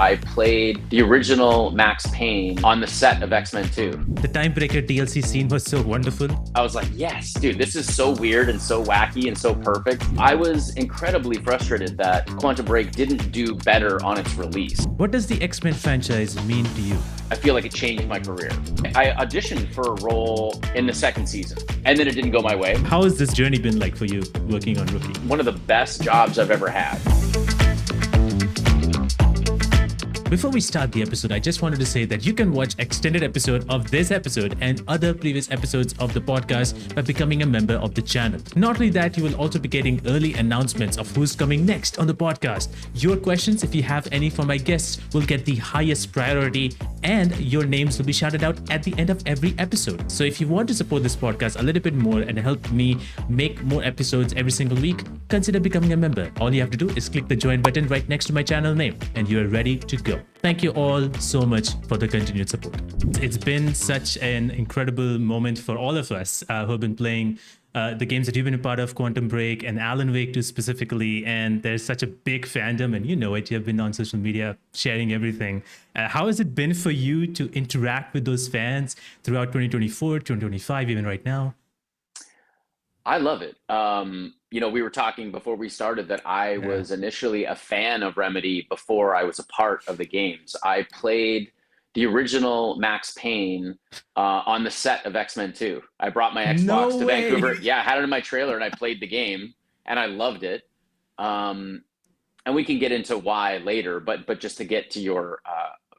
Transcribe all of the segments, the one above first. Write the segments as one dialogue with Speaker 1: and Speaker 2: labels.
Speaker 1: I played the original Max Payne on the set of X-Men 2.
Speaker 2: The Timebreaker DLC scene was so wonderful.
Speaker 1: I was like, yes, dude, this is so weird and so wacky and so perfect. I was incredibly frustrated that Quantum Break didn't do better on its release.
Speaker 2: What does the X-Men franchise mean to you?
Speaker 1: I feel like it changed my career. I auditioned for a role in the second season, and then it didn't go my way.
Speaker 2: How has this journey been like for you working on Rookie?
Speaker 1: One of the best jobs I've ever had.
Speaker 2: Before we start the episode, I just wanted to say that you can watch extended episode of this episode and other previous episodes of the podcast by becoming a member of the channel. Not only that, you will also be getting early announcements of who's coming next on the podcast. Your questions, if you have any for my guests, will get the highest priority and your names will be shouted out at the end of every episode. So if you want to support this podcast a little bit more and help me make more episodes every single week, consider becoming a member. All you have to do is click the join button right next to my channel name and you are ready to go. Thank you all so much for the continued support. It's been such an incredible moment for all of us who have been playing the games that you've been a part of, Quantum Break and Alan Wake 2 specifically, and there's such a big fandom, and you know it, you've been on social media sharing everything. How has it been for you to interact with those fans throughout 2024, 2025, even right now?
Speaker 1: I love it. We were talking before we started that I was initially a fan of Remedy before I was a part of the games. I played the original Max Payne on the set of X-Men 2. I brought my Xbox to Vancouver. Yeah, I had it in my trailer and I played the game and I loved it. And we can get into why later, but just to get to your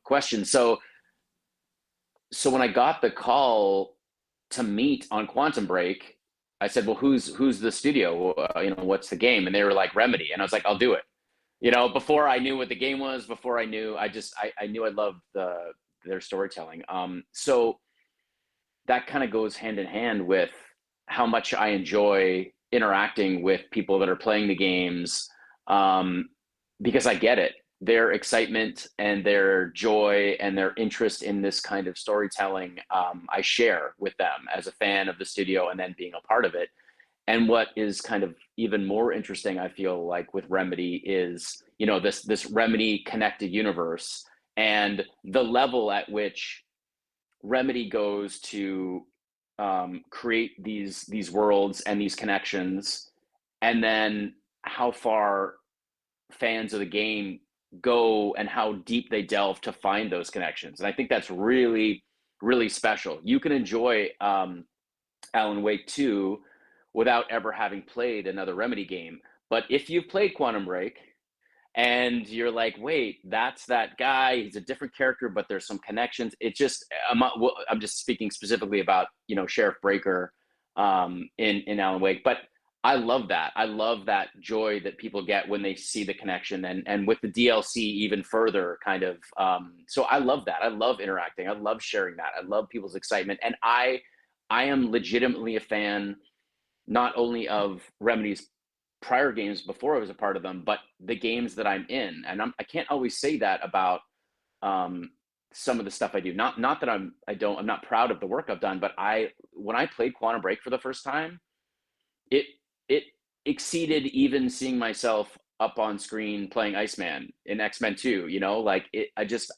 Speaker 1: question. So when I got the call to meet on Quantum Break, I said, well, who's the studio? What's the game? And they were like, Remedy. And I was like, I'll do it. Before I knew what the game was, before I knew, I knew I loved their storytelling. So that kind of goes hand in hand with how much I enjoy interacting with people that are playing the games, because I get it. Their excitement and their joy and their interest in this kind of storytelling, I share with them as a fan of the studio and then being a part of it. And what is kind of even more interesting, I feel like, with Remedy is, this Remedy connected universe and the level at which Remedy goes to create these worlds and these connections, and then how far fans of the game go and how deep they delve to find those connections. And I think that's really, really special. You can enjoy Alan Wake 2 without ever having played another Remedy game. But if you've played Quantum Break and you're like, wait, that's that guy, he's a different character, but there's some connections. I'm just speaking specifically about, Sheriff Breaker in Alan Wake. But I love that. I love that joy that people get when they see the connection, and with the DLC even further kind of. So I love that. I love interacting. I love sharing that. I love people's excitement. And I am legitimately a fan, not only of Remedy's prior games before I was a part of them, but the games that I'm in. And I can't always say that about some of the stuff I do. Not that I'm not proud of the work I've done, but when I played Quantum Break for the first time, it exceeded even seeing myself up on screen playing Iceman in X-Men 2,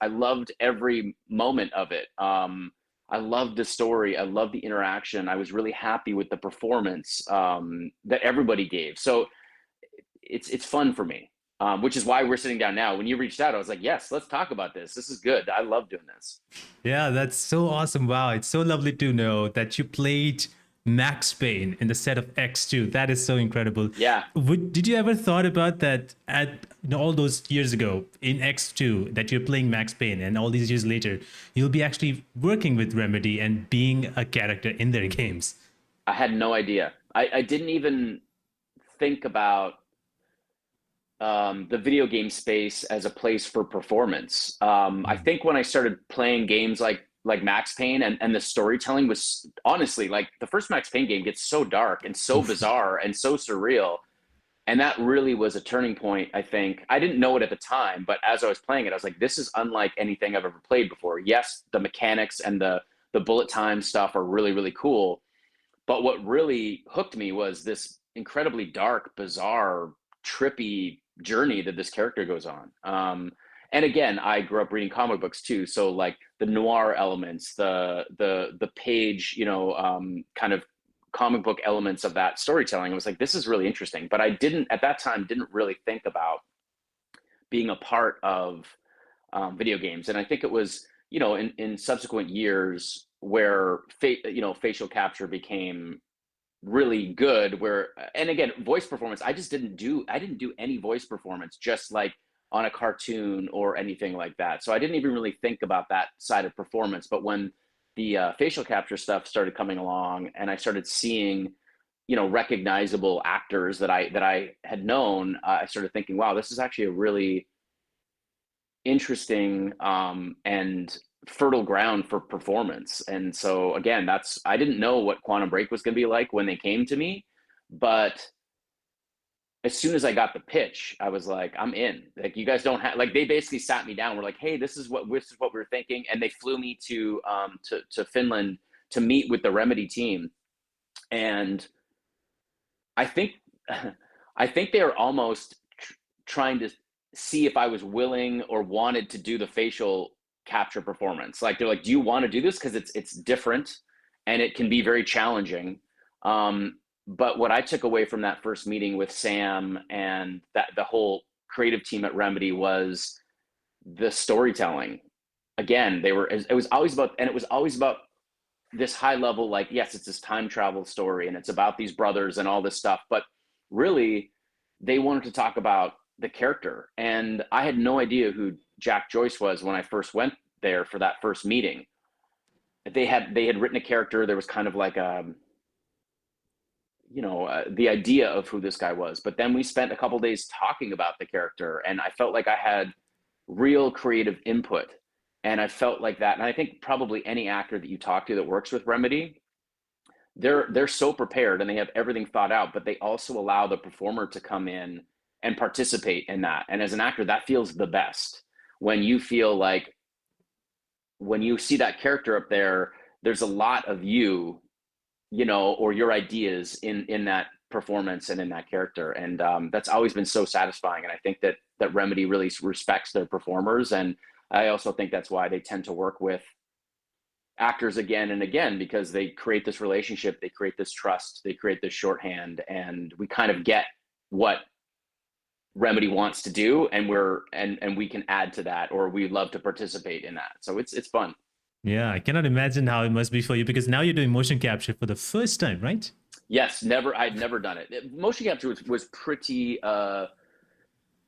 Speaker 1: I loved every moment of it. I loved the story. I loved the interaction. I was really happy with the performance that everybody gave. So it's fun for me, which is why we're sitting down now. When you reached out, I was like, yes, let's talk about this. This is good. I love doing this.
Speaker 2: Yeah, that's so awesome. Wow, it's so lovely to know that you played Max Payne in the set of X2. That is so incredible.
Speaker 1: Yeah.
Speaker 2: Did you ever thought about that at all those years ago in X2 that you're playing Max Payne, and all these years later you'll be actually working with Remedy and being a character in their games?
Speaker 1: I had no idea. I didn't even think about the video game space as a place for performance. I think when I started playing games like Max Payne, and the storytelling was honestly, like, the first Max Payne game gets so dark and so bizarre and so surreal. And that really was a turning point, I think. I didn't know it at the time, but as I was playing it, I was like, this is unlike anything I've ever played before. Yes, the mechanics and the bullet time stuff are really, really cool. But what really hooked me was this incredibly dark, bizarre, trippy journey that this character goes on. and again, I grew up reading comic books too, so like the noir elements, the page, kind of comic book elements of that storytelling. I was like, this is really interesting. But I didn't at that time didn't really think about being a part of video games, and I think it was in subsequent years where facial capture became really good, where, and again, voice performance, I didn't do any voice performance, just like on a cartoon or anything like that, so I didn't even really think about that side of performance. But when the facial capture stuff started coming along and I started seeing recognizable actors that I had known, I started thinking, wow, this is actually a really interesting and fertile ground for performance. And so again, I didn't know what Quantum Break was going to be like when they came to me, but as soon as I got the pitch, I was like, I'm in. Like, you guys don't have, like, they basically sat me down. We're like, hey, this is what we're thinking, and they flew me to Finland to meet with the Remedy team. And I think I think they were almost trying to see if I was willing or wanted to do the facial capture performance. Like, they're like, "Do you want to do this? Because it's different, and it can be very challenging." But what I took away from that first meeting with Sam and that the whole creative team at Remedy was the storytelling. Again, it was always about, and it was always about this high level, like, yes, it's this time travel story and it's about these brothers and all this stuff, but really they wanted to talk about the character. And I had no idea who Jack Joyce was when I first went there for that first meeting. They had written a character. There was kind of like the idea of who this guy was, but then we spent a couple days talking about the character, and I felt like I had real creative input. And I felt like that, and I think probably any actor that you talk to that works with Remedy, they're so prepared and they have everything thought out, but they also allow the performer to come in and participate in that. And as an actor, that feels the best, when you feel like, when you see that character up there, there's a lot of you, or your ideas in that performance and in that character. And that's always been so satisfying. And I think that Remedy really respects their performers. And I also think that's why they tend to work with actors again and again, because they create this relationship, they create this trust, they create this shorthand, and we kind of get what Remedy wants to do, and we can add to that, or we love to participate in that. So it's fun.
Speaker 2: Yeah, I cannot imagine how it must be for you because now you're doing motion capture for the first time, right?
Speaker 1: Yes, I'd never done it. Motion capture was pretty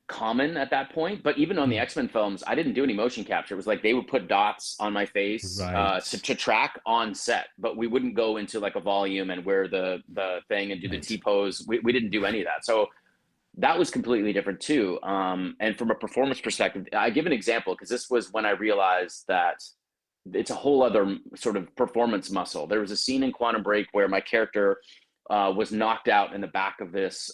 Speaker 1: common at that point, but even on the
Speaker 2: Mm.
Speaker 1: X-Men films, I didn't do any motion capture. It was like they would put dots on my face
Speaker 2: Right.
Speaker 1: to track on set, but we wouldn't go into like a volume and wear the thing and do the
Speaker 2: Right.
Speaker 1: T-pose. We didn't do any of that. So that was completely different too. And from a performance perspective, I give an example because this was when I realized that it's a whole other sort of performance muscle. There was a scene in Quantum Break where my character was knocked out in the back of this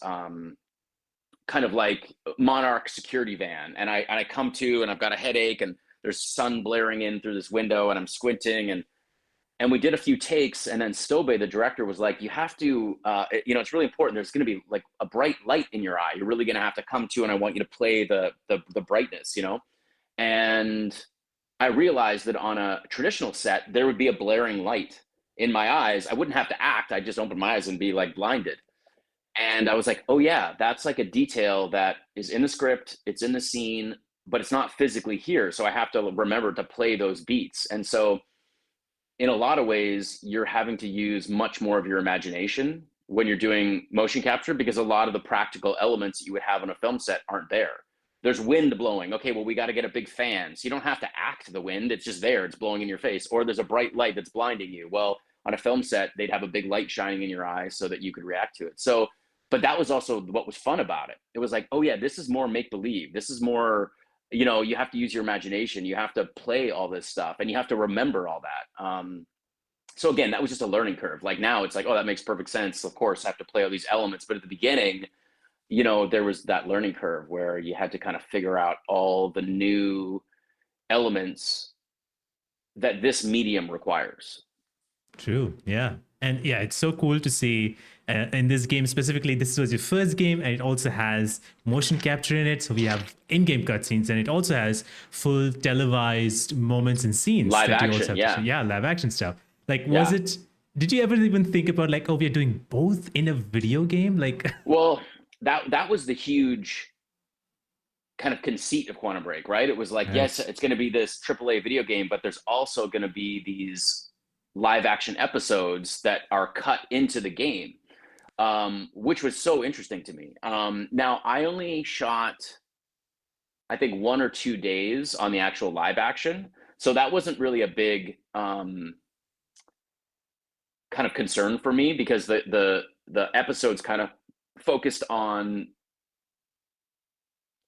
Speaker 1: kind of like Monarch security van, and I come to, and I've got a headache, and there's sun blaring in through this window, and I'm squinting, and we did a few takes, and then Stobe, the director, was like, you have to, it's really important. There's going to be like a bright light in your eye. You're really going to have to come to, and I want you to play the brightness, And I realized that on a traditional set, there would be a blaring light in my eyes. I wouldn't have to act. I'd just open my eyes and be like blinded. And I was like, oh yeah, that's like a detail that is in the script, it's in the scene, but it's not physically here. So I have to remember to play those beats. And so in a lot of ways, you're having to use much more of your imagination when you're doing motion capture, because a lot of the practical elements that you would have on a film set aren't there. There's wind blowing. Okay, well, we got to get a big fan. So you don't have to act the wind. It's just there. It's blowing in your face. Or there's a bright light that's blinding you. Well, on a film set, they'd have a big light shining in your eyes so that you could react to it. So, but that was also what was fun about it. It was like, oh yeah, this is more make believe. This is more, you have to use your imagination. You have to play all this stuff, and you have to remember all that. So again, that was just a learning curve. Like now it's like, oh, that makes perfect sense. Of course, I have to play all these elements. But at the beginning, there was that learning curve where you had to kind of figure out all the new elements that this medium requires.
Speaker 2: True. Yeah. And yeah, it's so cool to see in this game specifically. This was your first game, and it also has motion capture in it. So we have in-game cutscenes, and it also has full televised moments and scenes
Speaker 1: Live
Speaker 2: that you also
Speaker 1: action,
Speaker 2: have to show.
Speaker 1: yeah,
Speaker 2: Yeah, live action stuff. Like, was
Speaker 1: yeah.
Speaker 2: it? Did you ever even think about like, oh, we are doing both in a video game? Like,
Speaker 1: Well, that was the huge kind of conceit of Quantum Break, right? It was like, yes,
Speaker 2: right?
Speaker 1: it's going to be this AAA video game, but there's also going to be these live action episodes that are cut into the game, which was so interesting to me. Now, I only shot, I think, 1 or 2 days on the actual live action, so that wasn't really a big kind of concern for me because the episodes kind of focused on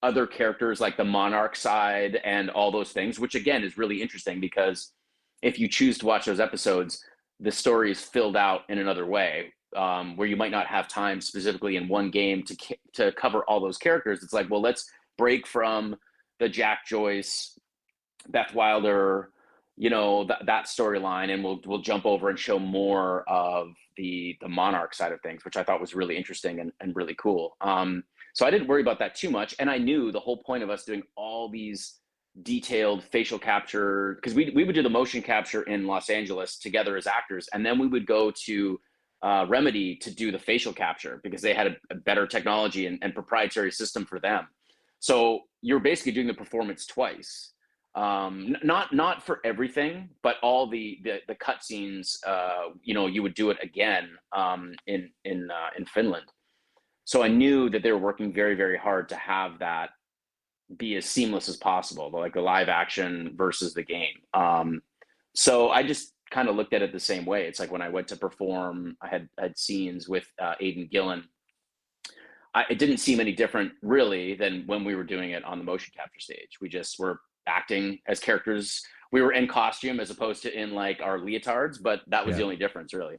Speaker 1: other characters like the monarch side and all those things, which again is really interesting because if you choose to watch those episodes, the story is filled out in another way, where you might not have time specifically in one game to cover all those characters. It's like, well, let's break from the Jack Joyce, Beth Wilder, that storyline, and we'll jump over and show more of the monarch side of things, which I thought was really interesting and really cool. So I didn't worry about that too much, and I knew the whole point of us doing all these detailed facial capture, because we would do the motion capture in Los Angeles together as actors, and then we would go to Remedy to do the facial capture because they had a better technology and proprietary system for them. So you're basically doing the performance twice, not for everything, but all the cut scenes, you would do it again, in Finland. So I knew that they were working very, very hard to have that be as seamless as possible, like the live action versus the game. So I just kind of looked at it the same way. It's like when I went to perform, I had scenes with Aidan Gillen. It didn't seem any different really than when we were doing it on the motion capture stage. We just were acting as characters. We were in costume as opposed to in like our leotards, but that was
Speaker 2: Yeah.
Speaker 1: the only difference really.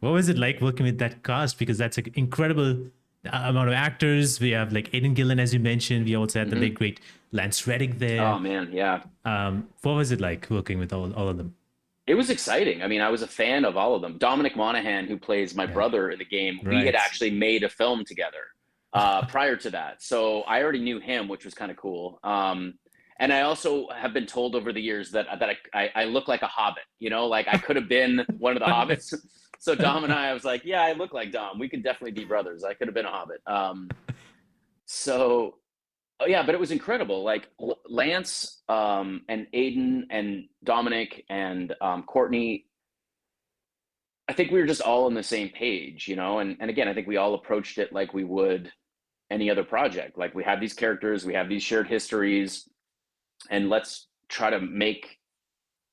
Speaker 2: What was it like working with that cast? Because that's an incredible amount of actors. We have like Aidan Gillen, as you mentioned. We also had the late
Speaker 1: Hmm.
Speaker 2: great Lance Reddick
Speaker 1: Oh
Speaker 2: there.
Speaker 1: man, yeah.
Speaker 2: What was it like working with all of them?
Speaker 1: It was exciting. I mean, I was a fan of all of them. Dominic Monaghan, who plays my
Speaker 2: Yeah,
Speaker 1: brother in the game, we had
Speaker 2: right.
Speaker 1: actually made a film together prior to that. So I already knew him, which was kind of cool. And I also have been told over the years that I look like a hobbit, like I could have been one of the hobbits. So Dom and I was like, yeah, I look like Dom. We could definitely be brothers. I could have been a hobbit. So Oh yeah, but it was incredible. Like Lance, and Aiden and Dominic and Courtney, I think we were just all on the same page, and again, I think we all approached it like we would any other project. Like we have these characters, we have these shared histories, and let's try to make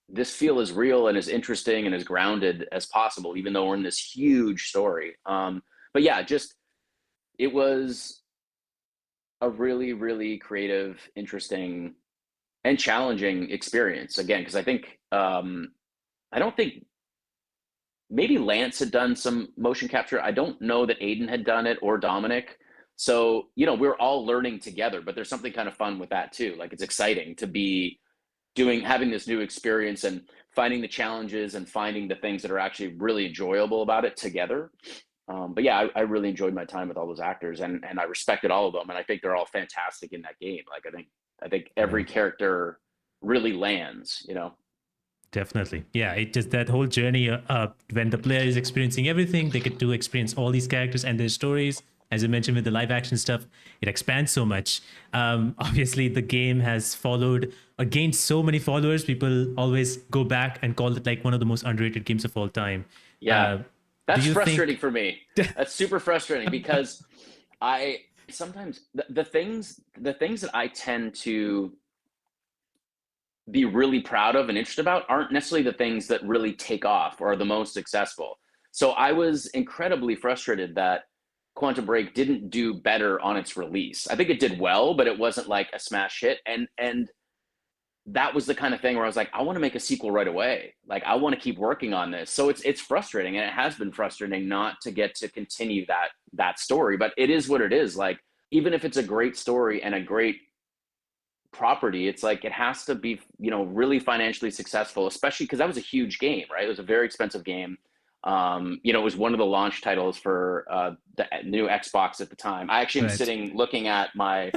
Speaker 1: this feel as real and as interesting and as grounded as possible, even though we're in this huge story. But yeah, just it was a really, really creative, interesting, and challenging experience again because I don't think maybe Lance had done some motion capture. I don't know that Aiden had done it or Dominic. So we're all learning together, but there's something kind of fun with that too. Like it's exciting to be having this new experience and finding the challenges and finding the things that are actually really enjoyable about it together. But yeah, I really enjoyed my time with all those actors, and I respected all of them, and I think they're all fantastic in that game. Like I think
Speaker 2: Yeah.
Speaker 1: every character really lands.
Speaker 2: Definitely. Yeah, it just that whole journey when the player is experiencing everything, they get to experience all these characters and their stories. As you mentioned with the live action stuff, it expands so much. Obviously, the game has followed or gained so many followers. People always go back and call it like one of the most underrated games of all time.
Speaker 1: Yeah,
Speaker 2: Uh, do
Speaker 1: that's
Speaker 2: you
Speaker 1: frustrating
Speaker 2: think?
Speaker 1: for me. That's super frustrating because I sometimes the things that I tend to be really proud of and interested about aren't necessarily the things that really take off or are the most successful. So I was incredibly frustrated that Quantum Break didn't do better on its release. I think it did well, but it wasn't like a smash hit. And that was the kind of thing where I was like, I want to make a sequel right away. Like I want to keep working on this. So it's frustrating, and it has been frustrating not to get to continue that story. But it is what it is. Like even if it's a great story and a great property, it's like it has to be, really financially successful, especially because that was a huge game, right? It was a very expensive game. It was one of the launch titles for the new Xbox at the time. I actually am
Speaker 2: Right.
Speaker 1: sitting looking at I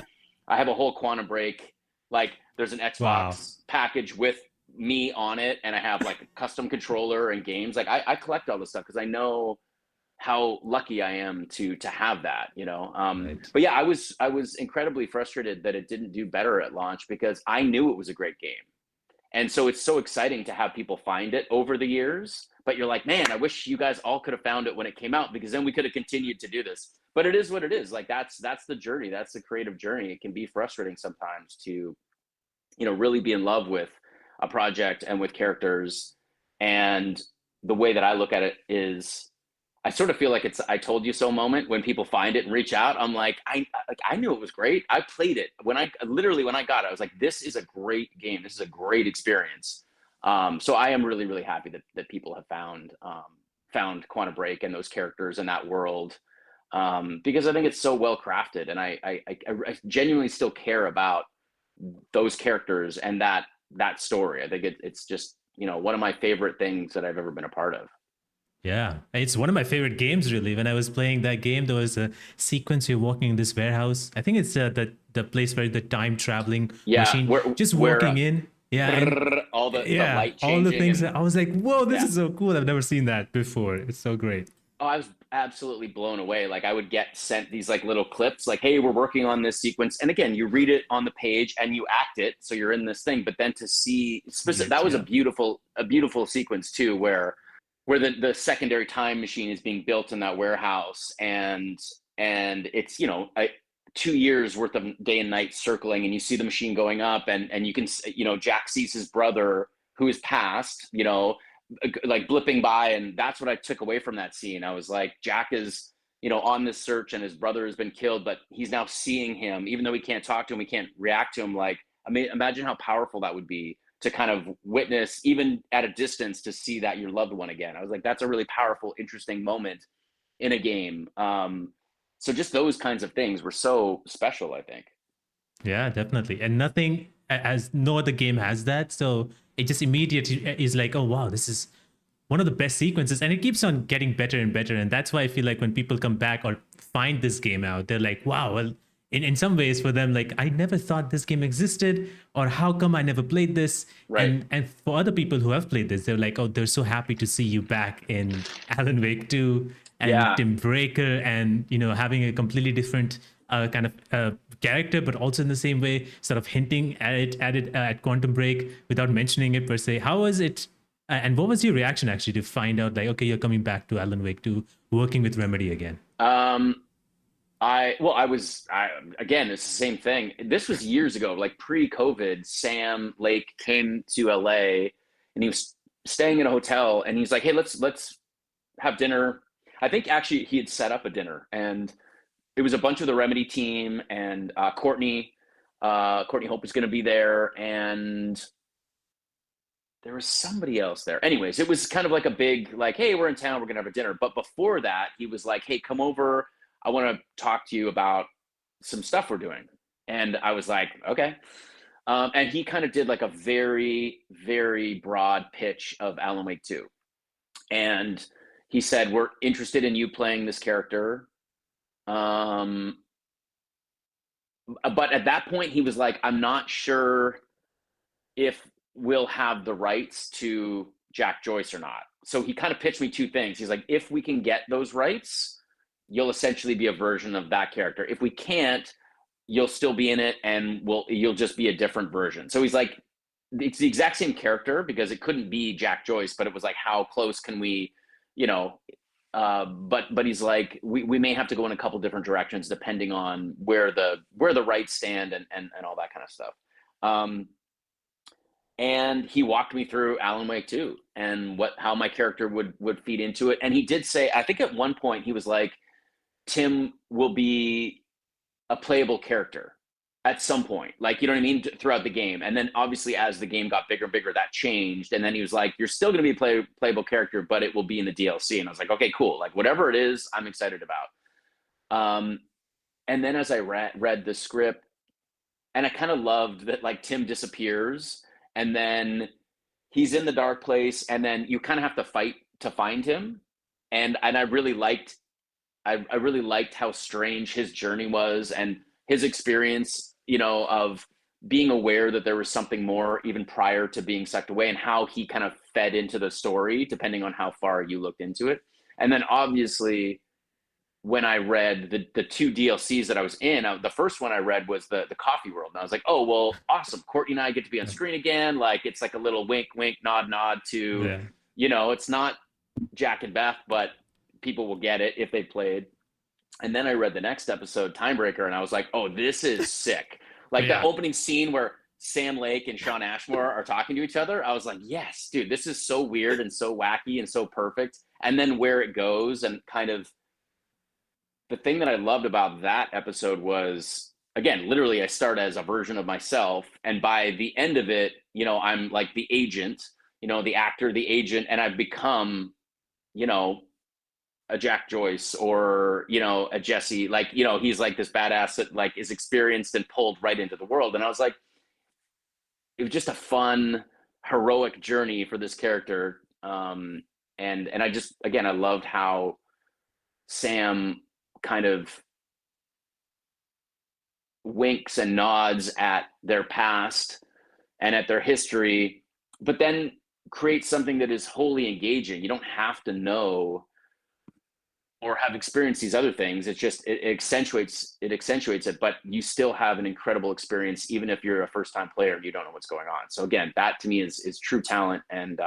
Speaker 1: have a whole Quantum Break, like there's an
Speaker 2: Wow.
Speaker 1: Xbox package with me on it, and I have like a custom controller and games. Like I collect all this stuff because I know how lucky I am to have that.
Speaker 2: Right.
Speaker 1: But yeah, I was incredibly frustrated that it didn't do better at launch because I knew it was a great game. And so it's so exciting to have people find it over the years. But you're like, man, I wish you guys all could have found it when it came out, because then we could have continued to do this. But it is what it is. Like that's the journey. That's the creative journey. It can be frustrating sometimes to, really be in love with a project and with characters. And the way that I look at it is, I sort of feel like it's "I told you so" moment when people find it and reach out. I'm like I knew it was great. I played it when I got it. I was like, this is a great game. This is a great experience. So I am really really happy that people have found Quantum Break and those characters and that world, because I think it's so well crafted, and I genuinely still care about those characters and that story. I think it's just, one of my favorite things that I've ever been a part of.
Speaker 2: Yeah, it's one of my favorite games. Really, when I was playing that game, there was a sequence you're walking in this warehouse. I think it's the place where the time traveling
Speaker 1: Yeah,
Speaker 2: machine
Speaker 1: where
Speaker 2: just
Speaker 1: where
Speaker 2: walking in. Yeah, and
Speaker 1: all the
Speaker 2: yeah,
Speaker 1: light
Speaker 2: all the
Speaker 1: changing,
Speaker 2: things
Speaker 1: and
Speaker 2: that I was like, whoa, this
Speaker 1: yeah.
Speaker 2: is so cool. I've never seen that before. It's so great.
Speaker 1: Oh, I was absolutely blown away. Like I would get sent these like little clips, like, "Hey, we're working on this sequence." And again, you read it on the page and you act it, so you're in this thing. But then to see specific,
Speaker 2: It,
Speaker 1: that was
Speaker 2: yeah.
Speaker 1: a beautiful sequence too, where the secondary time machine is being built in that warehouse, and it's 2 years worth of day and night circling, and you see the machine going up, and you can, Jack sees his brother who is passed, like blipping by, and that's what I took away from that scene. I was like, Jack is, on this search, and his brother has been killed, but he's now seeing him, even though he can't talk to him, he can't react to him. Like, I mean, imagine how powerful that would be to kind of witness, even at a distance, to see that your loved one again. I was like, that's a really powerful, interesting moment in a game. So just those kinds of things were so special, I think.
Speaker 2: Yeah, definitely. And nothing, as no other game has that. So it just immediately is like, oh, wow, this is one of the best sequences. And it keeps on getting better and better. And that's why I feel like when people come back or find this game out, they're like, wow, well, in some ways for them, like, I never thought this game existed, or how come I never played this?
Speaker 1: Right.
Speaker 2: And for other people who have played this, they're like, oh, they're so happy to see you back in Alan Wake 2 and
Speaker 1: Yeah.
Speaker 2: Tim Breaker, and having a completely different kind of character, but also in the same way, sort of hinting at it at Quantum Break without mentioning it per se. How was it? And what was your reaction actually to find out, like, okay, you're coming back to Alan Wake 2, working with Remedy again?
Speaker 1: Um, again, it's the same thing. This was years ago, like pre-COVID. Sam Lake came to LA, and he was staying in a hotel, and he's like, "Hey, let's have dinner." I think actually he had set up a dinner, and it was a bunch of the Remedy team, and Courtney Hope was going to be there, and there was somebody else there. Anyways, it was kind of like a big, like, "Hey, we're in town, we're gonna have a dinner." But before that, he was like, "Hey, come over. I want to talk to you about some stuff we're doing." And I was like, "Okay." And he kind of did like a very, very broad pitch of Alan Wake 2. And he said, "We're interested in you playing this character." Um, but at that point, he was like, "I'm not sure if we'll have the rights to Jack Joyce or not." So he kind of pitched me two things. He's like, "If we can get those rights, you'll essentially be a version of that character. If we can't, you'll still be in it, and you'll just be a different version." So he's like, it's the exact same character because it couldn't be Jack Joyce, but it was like, how close can we, you know, but he's like, we may have to go in a couple different directions depending on where the rights stand, and all that kind of stuff. And he walked me through Alan Wake 2 and how my character would feed into it. And he did say, I think at one point he was like, "Tim will be a playable character at some point," like, you know what I mean, throughout the game. And then obviously as the game got bigger and bigger, that changed. And then he was like, "You're still going to be a playable character, but it will be in the DLC." And I was like, "Okay, cool. Like whatever it is, I'm excited about." And then as I read the script, and I kind of loved that like Tim disappears and then he's in the dark place and then you kind of have to fight to find him. And I really liked how strange his journey was and his experience, you know, of being aware that there was something more even prior to being sucked away and how he kind of fed into the story depending on how far you looked into it. And then obviously when I read the two DLCs that I was in, the first one I read was the Coffee World. And I was like, oh, well, awesome. Courtney and I get to be on screen again. Like, it's like a little wink, wink, nod, nod to,
Speaker 2: Yeah.
Speaker 1: you know, it's not Jack and Beth, but people will get it if they played. And then I read the next episode, Timebreaker, and I was like, oh, this is sick. Like the
Speaker 2: Yeah.
Speaker 1: opening scene where Sam Lake and Shawn Ashmore are talking to each other, I was like, yes, dude, this is so weird and so wacky and so perfect. And then where it goes and kind of the thing that I loved about that episode was, again, literally I start as a version of myself. And by the end of it, you know, I'm like the agent, you know, the actor, the agent, and I've become, you know, a Jack Joyce or, you know, a Jesse, like, you know, he's like this badass that like is experienced and pulled right into the world. And I was like, it was just a fun, heroic journey for this character. And I just, again, I loved how Sam kind of winks and nods at their past and at their history, but then creates something that is wholly engaging. You don't have to know or have experienced these other things. It's just it accentuates it, but you still have an incredible experience even if you're a first-time player and you don't know what's going on. So again, that to me is true talent and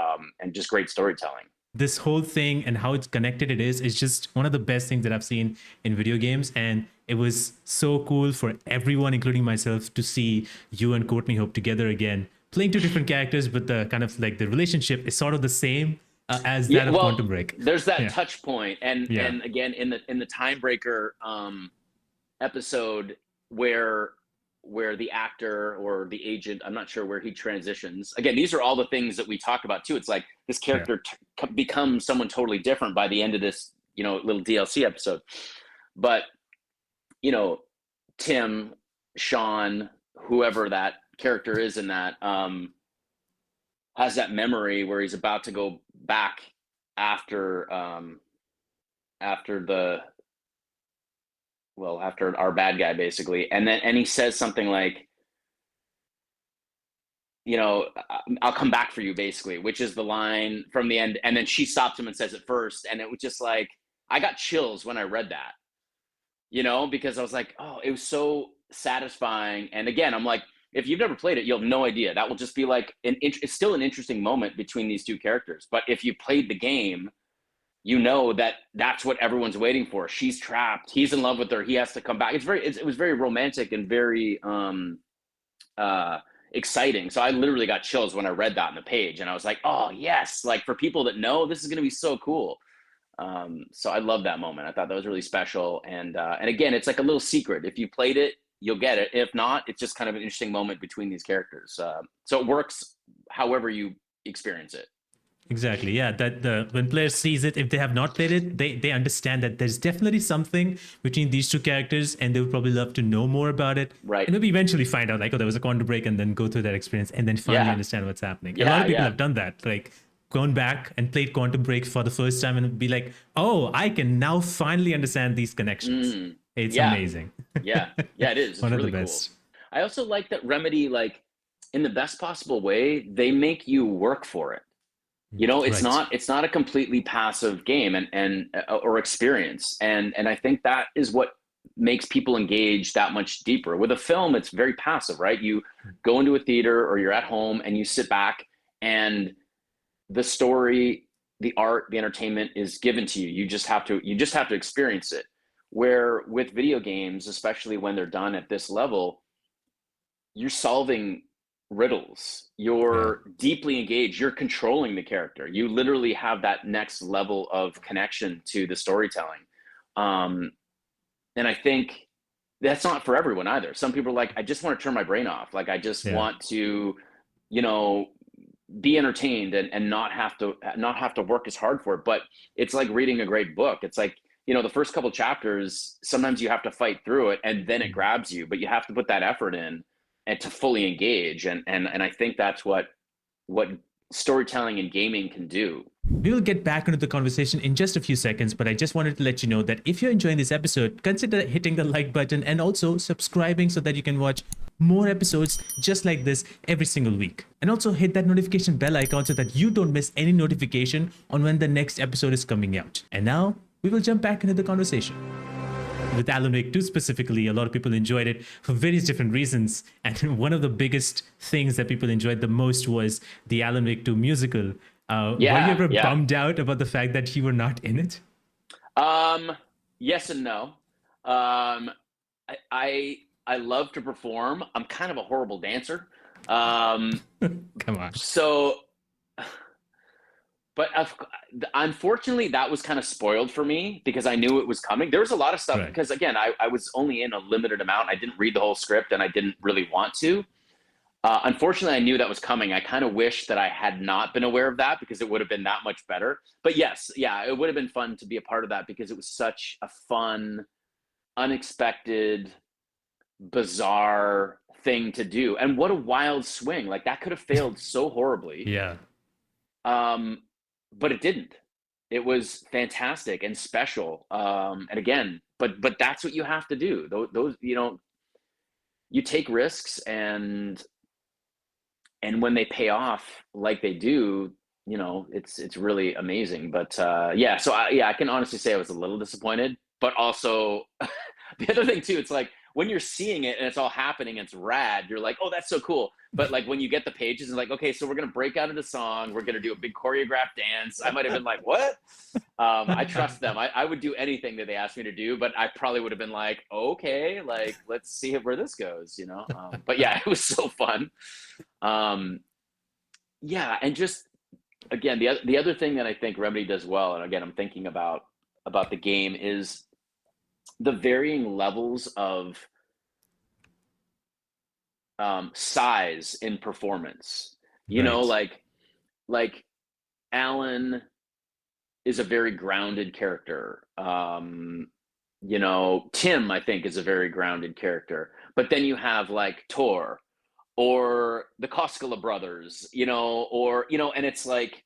Speaker 1: just great storytelling.
Speaker 2: This whole thing and how it's connected is just one of the best things that I've seen in video games. And it was so cool for everyone, including myself, to see you and Courtney Hope together again, playing two different characters, but the kind of like the relationship is sort of the same as that
Speaker 1: Yeah,
Speaker 2: of
Speaker 1: well,
Speaker 2: Quantum Break.
Speaker 1: there's that
Speaker 2: Yeah.
Speaker 1: touch point,
Speaker 2: Yeah.
Speaker 1: and again in the Timebreaker episode where the actor or the agent, I'm not sure where he transitions. Again, these are all the things that we talk about too. It's like this
Speaker 2: Yeah.
Speaker 1: character becomes someone totally different by the end of this, you know, little DLC episode. But you know, Tim, Sean, whoever that character is in that, has that memory where he's about to go back after after the after our bad guy basically, and he says something like, you know, I'll come back for you basically, which is the line from the end. And then she stops him and says it first, and it was just like I got chills when I read that, you know, because I was like, oh, it was so satisfying. And again, I'm like, if you've never played it, you'll have no idea. That will just be like it's still an interesting moment between these two characters. But if you played the game, you know that that's what everyone's waiting for. She's trapped. He's in love with her. He has to come back. It was very romantic and very exciting. So I literally got chills when I read that on the page, and I was like, oh yes, like for people that know, this is going to be so cool. So I love that moment. I thought that was really special. And again, it's like a little secret. If you played it, you'll get it. If not, it's just kind of an interesting moment between these characters. So it works however you experience it.
Speaker 2: Exactly. Yeah. That the when players sees it, if they have not played it, they understand that there's definitely something between these two characters, and they would probably love to know more about it.
Speaker 1: Right.
Speaker 2: And maybe eventually find out like, oh, there was a Quantum Break, and then go through that experience and then finally
Speaker 1: Yeah.
Speaker 2: understand what's happening.
Speaker 1: Yeah,
Speaker 2: A lot of people
Speaker 1: yeah.
Speaker 2: have done that. Like gone back and played Quantum Break for the first time and be like, oh, I can now finally understand these connections. It's
Speaker 1: Yeah.
Speaker 2: amazing.
Speaker 1: Yeah. Yeah, it is. It's
Speaker 2: One of
Speaker 1: really
Speaker 2: the best.
Speaker 1: cool. I also like that Remedy, like in the best possible way, they make you work for it. You know, it's
Speaker 2: Right.
Speaker 1: not a completely passive game and or experience. And I think that is what makes people engage that much deeper. With a film, it's very passive, right? You go into a theater or you're at home and you sit back and the story, the art, the entertainment is given to you. You just have to experience it. Where with video games, especially when they're done at this level, you're solving riddles.
Speaker 2: Yeah.
Speaker 1: You're deeply engaged. You're controlling the character. You literally have that next level of connection to the storytelling. And I think that's not for everyone either. Some people are like, I just want to turn my brain off. Like, I just
Speaker 2: Yeah.
Speaker 1: want to, you know, be entertained and not have to work as hard for it. But it's like reading a great book. It's like, you know, the first couple chapters, sometimes you have to fight through it and then it grabs you, but you have to put that effort in. and to fully engage. And I think that's what storytelling and gaming can do.
Speaker 2: We will get back into the conversation in just a few seconds, but I just wanted to let you know that if you're enjoying this episode, consider hitting the like button and also subscribing so that you can watch more episodes just like this every single week. And also hit that notification bell icon so that you don't miss any notification on when the next episode is coming out. And now we will jump back into the conversation. With Alan Wake 2 specifically, a lot of people enjoyed it for various different reasons. And one of the biggest things that people enjoyed the most was the Alan Wake 2 musical. Were you ever bummed out about the fact that you were not in it?
Speaker 1: Yes and no. I love to perform. I'm kind of a horrible dancer.
Speaker 2: Come on.
Speaker 1: So, but unfortunately, that was kind of spoiled for me because I knew it was coming. There was a lot of stuff because, again, I was only in a limited amount. I didn't read the whole script and I didn't really want to. Unfortunately, I knew that was coming. I kind of wish that I had not been aware of that because it would have been that much better. But yes, yeah, it would have been fun to be a part of that because it was such a fun, unexpected, bizarre thing to do. And what a wild swing. Like that could have failed so horribly.
Speaker 2: Yeah.
Speaker 1: But it didn't. It was fantastic and special. And again, but that's what you have to do. Those you take risks and when they pay off like they do, it's really amazing. But so I can honestly say I was a little disappointed, but also the other thing too, it's like when you're seeing it and it's all happening, it's rad. You're like, oh, that's so cool. But like when you get the pages and like, okay, so we're gonna break out into song, we're gonna do a big choreographed dance. I might have been like, what? I trust them. I would do anything that they asked me to do, but I probably would have been like, okay, like let's see where this goes, But yeah, it was so fun. And just again, the other thing that I think Remedy does well, and again, I'm thinking about the game is the varying levels of size in performance. Like Alan is a very grounded character. Tim, I think, is a very grounded character. But then you have like Tor or the Koskela brothers, and it's like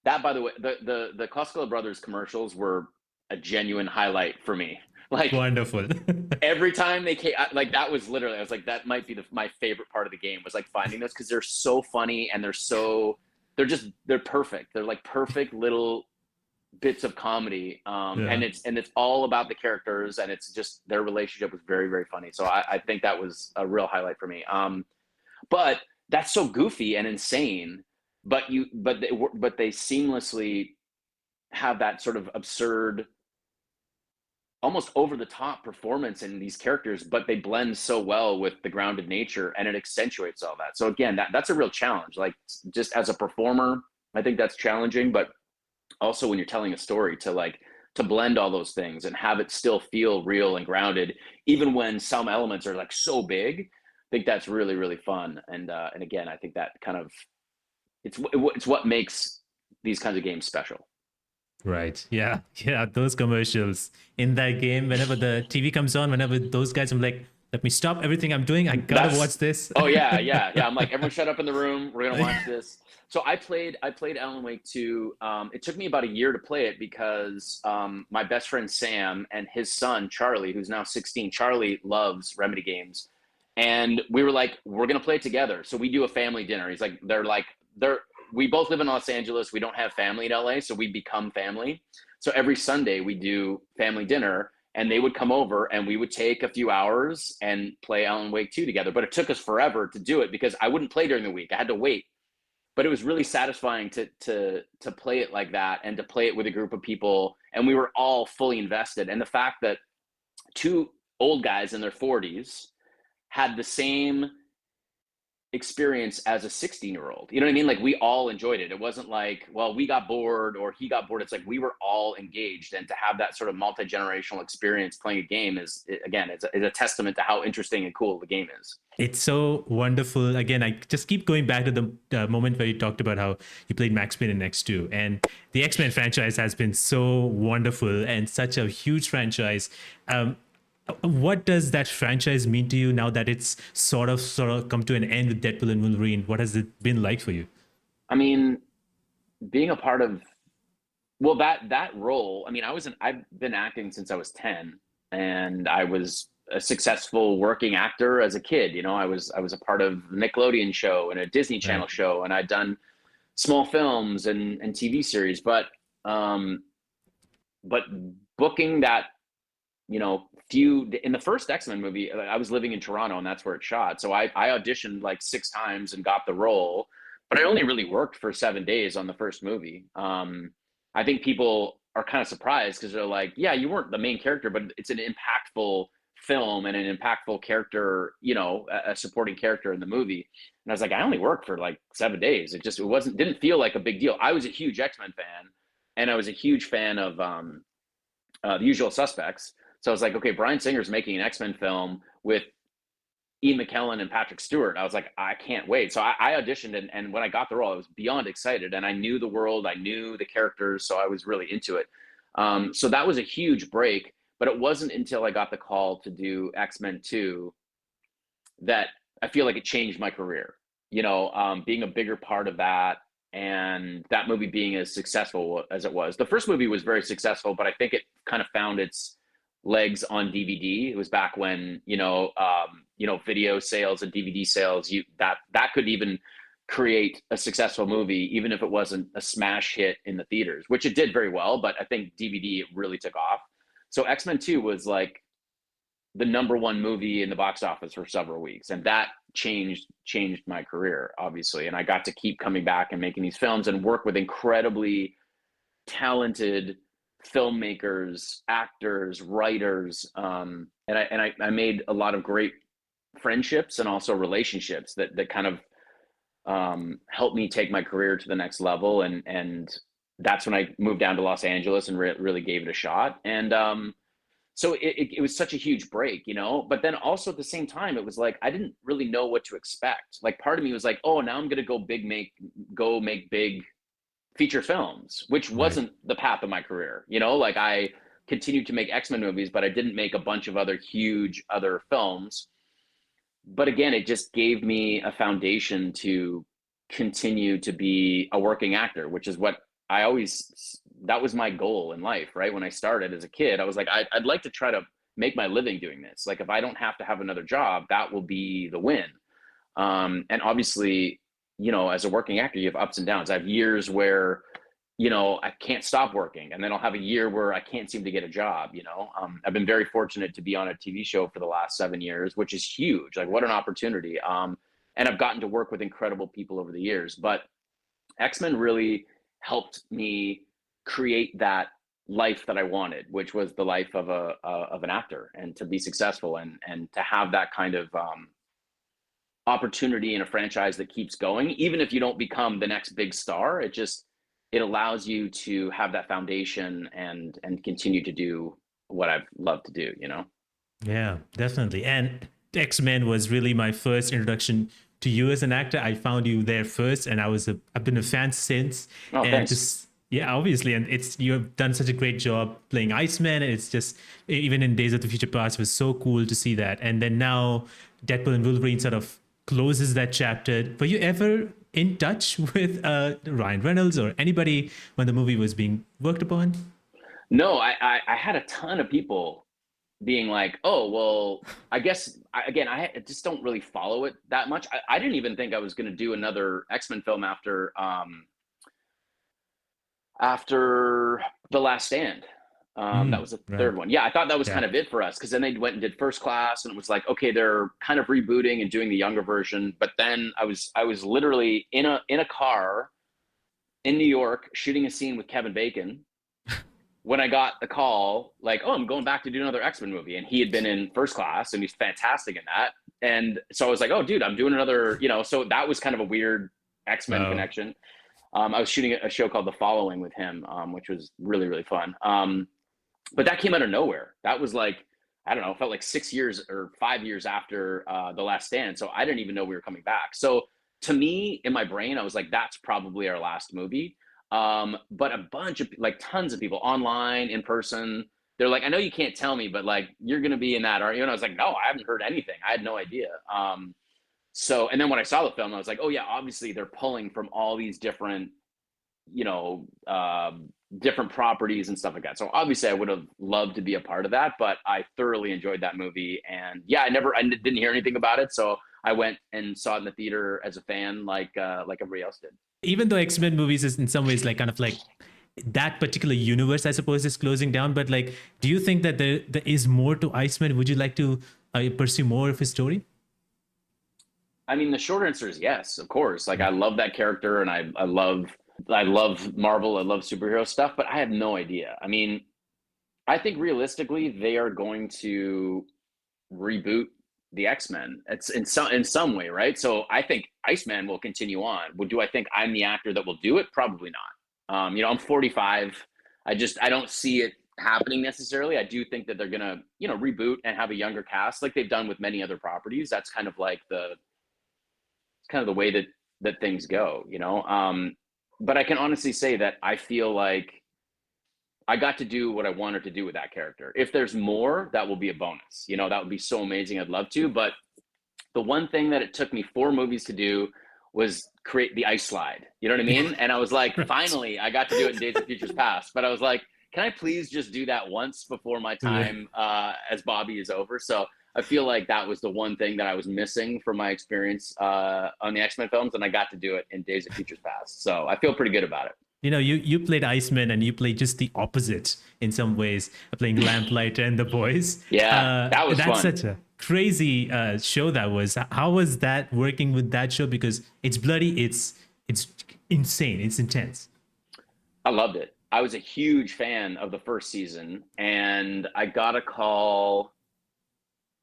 Speaker 1: that. By the way, the Koskela brothers commercials were a genuine highlight for me. Like
Speaker 2: wonderful.
Speaker 1: Every time they came, like that was literally, I was like, that might be my favorite part of the game was like finding those because they're so funny and they're perfect. They're like perfect little bits of comedy, and it's all about the characters and it's just their relationship was very, very funny. So I think that was a real highlight for me. But that's so goofy and insane. But they seamlessly have that sort of absurd, almost over the top performance in these characters, but they blend so well with the grounded nature and it accentuates all that. So again, that's a real challenge. Like just as a performer, I think that's challenging, but also when you're telling a story to blend all those things and have it still feel real and grounded, even when some elements are like so big, I think that's really, really fun. And again, I think that kind of, it's what makes these kinds of games special.
Speaker 2: Right. Yeah. Those commercials in that game, whenever the TV comes on, whenever those guys, I'm like, let me stop everything I'm doing. I gotta watch this.
Speaker 1: Oh yeah. I'm like, everyone shut up in the room. We're gonna watch this. So I played Alan Wake 2. It took me about a year to play it because my best friend Sam and his son Charlie, who's now 16, Charlie loves Remedy games, and we were like, we're gonna play it together. So we do a family dinner. He's like, we both live in Los Angeles. We don't have family in LA, so we become family. So every Sunday we do family dinner, and they would come over and we would take a few hours and play Alan Wake 2 together. But it took us forever to do it because I wouldn't play during the week. I had to wait. But it was really satisfying to play it like that and to play it with a group of people. And we were all fully invested. And the fact that two old guys in their 40s had the same experience as a 16-year-old. You know what I mean? Like we all enjoyed it. It wasn't like, well, we got bored or he got bored. It's like we were all engaged, and to have that sort of multi-generational experience playing a game is a testament to how interesting and cool the game is.
Speaker 2: It's so wonderful. Again, I just keep going back to the moment where you talked about how you played Max Payne in X2, and the X-Men franchise has been so wonderful and such a huge franchise. What does that franchise mean to you now that it's sort of come to an end with Deadpool and Wolverine? What has it been like for you?
Speaker 1: I mean, being a part of well, that role. I mean, I've been acting since I was 10, and I was a successful working actor as a kid. You know, I was a part of a Nickelodeon show and a Disney Channel
Speaker 2: Right.
Speaker 1: show, and I'd done small films and TV series. Um, but booking that, few in the first X-Men movie, I was living in Toronto and that's where it shot. So I auditioned like 6 times and got the role, but I only really worked for 7 days on the first movie. I think people are kind of surprised because they're like, yeah, you weren't the main character, but it's an impactful film and an impactful character, a supporting character in the movie. And I was like, I only worked for like 7 days. Didn't feel like a big deal. I was a huge X-Men fan, and I was a huge fan of the Usual Suspects. So I was like, okay, Bryan Singer's making an X-Men film with Ian McKellen and Patrick Stewart. I was like, I can't wait. So I auditioned, and when I got the role, I was beyond excited. And I knew the world, I knew the characters, so I was really into it. So that was a huge break. But it wasn't until I got the call to do X-Men 2 that I feel like it changed my career. Being a bigger part of that, and that movie being as successful as it was. The first movie was very successful, but I think it kind of found its legs on DVD. It was back when video sales and DVD sales, that could even create a successful movie, even if it wasn't a smash hit in the theaters, which it did very well. But I think DVD it really took off. So X-Men 2 was like the number one movie in the box office for several weeks, and that changed my career, obviously. And I got to keep coming back and making these films and work with incredibly talented filmmakers, actors, writers, and I made a lot of great friendships and also relationships that kind of helped me take my career to the next level. And that's when I moved down to Los Angeles and really gave it a shot. And so it was such a huge break, but then also at the same time, it was like, I didn't really know what to expect. Like part of me was like, oh, now I'm going to go make big feature films, which
Speaker 2: Right.
Speaker 1: wasn't the path of my career. Like I continued to make X-Men movies, but I didn't make a bunch of other huge other films. But again, it just gave me a foundation to continue to be a working actor, which is what that was my goal in life, right? When I started as a kid, I was like, I'd like to try to make my living doing this. Like if I don't have to have another job, that will be the win. And obviously, as a working actor, you have ups and downs. I have years where, I can't stop working, and then I'll have a year where I can't seem to get a job. I've been very fortunate to be on a TV show for the last 7 years, which is huge. Like what an opportunity. And I've gotten to work with incredible people over the years, but X-Men really helped me create that life that I wanted, which was the life of an actor, and to be successful and to have that kind of opportunity in a franchise that keeps going. Even if you don't become the next big star, it allows you to have that foundation and continue to do what I've loved to do.
Speaker 2: Yeah, definitely. And X-Men was really my first introduction to you as an actor. I found you there first, and I've been a fan since.
Speaker 1: Oh,
Speaker 2: And
Speaker 1: thanks.
Speaker 2: just yeah, obviously, and it's you have done such a great job playing Iceman, and it's just even in Days of the Future Past it was so cool to see that. And then now Deadpool and Wolverine sort of closes that chapter. Were you ever in touch with Ryan Reynolds or anybody when the movie was being worked upon?
Speaker 1: No, I had a ton of people being like, oh, well, I guess, again, I just don't really follow it that much. I didn't even think I was going to do another X-Men film after The Last Stand. That was the
Speaker 2: Right.
Speaker 1: third one. Yeah, I thought that was
Speaker 2: Yeah.
Speaker 1: kind of it for us, because then they went and did First Class, and it was like, okay, they're kind of rebooting and doing the younger version. But then I was literally in a car in New York shooting a scene with Kevin Bacon when I got the call, like, oh, I'm going back to do another X-Men movie. And he had been in First Class and he's fantastic in that. And so I was like, oh, dude, I'm doing another, so that was kind of a weird X-Men
Speaker 2: Wow.
Speaker 1: connection. I was shooting a show called The Following with him, which was really, really fun. But that came out of nowhere. That was like, I don't know, it felt like 6 years or 5 years after The Last Stand. So I didn't even know we were coming back. So to me, in my brain, I was like, that's probably our last movie. But a bunch of, like, tons of people online, in person, they're like, I know you can't tell me, but like, you're going to be in that, aren't you? And I was like, no, I haven't heard anything. I had no idea. So, and then when I saw the film, I was like, oh yeah, obviously they're pulling from all these different, you know, different properties and stuff like that. So obviously I would have loved to be a part of that, but I thoroughly enjoyed that movie. And yeah, I didn't hear anything about it. So I went and saw it in the theater as a fan, like everybody else did.
Speaker 2: Even though X-Men movies is in some ways like kind of like that particular universe, I suppose, is closing down. But like, do you think that there is more to Iceman? Would you like to pursue more of his story?
Speaker 1: I mean, the short answer is yes, of course. Like I love that character, and I love Marvel, I love superhero stuff, but I have no idea. I mean, I think realistically they are going to reboot the X-Men. It's in some way, right? So I think Iceman will continue on. Well, do I think I'm the actor that will do it? Probably not. You know, I'm 45. I don't see it happening necessarily. I do think that they're gonna, you know, reboot and have a younger cast like they've done with many other properties. That's kind of like the way that things go, you know. But I can honestly say that I feel like I got to do what I wanted to do with that character. If there's more, that will be a bonus. You know, that would be so amazing. I'd love to. But the one thing that it took me 4 movies to do was create the ice slide. You know what I mean? And I was like,
Speaker 2: Right.
Speaker 1: finally, I got to do it in Days of Futures Past. But I was like, can I please just do that once before my
Speaker 2: Yeah.
Speaker 1: time as Bobby is over? So I feel like that was the one thing that I was missing from my experience on the X-Men films, and I got to do it in Days of Futures Past. So I feel pretty good about it.
Speaker 2: You know, you played Iceman and you played just the opposite in some ways, playing Lamplighter and the boys.
Speaker 1: Yeah, that was
Speaker 2: That's
Speaker 1: fun.
Speaker 2: such a crazy show that was. How was that working with that show? Because it's bloody, it's insane, it's intense.
Speaker 1: I loved it. I was a huge fan of the first season, and I got a call.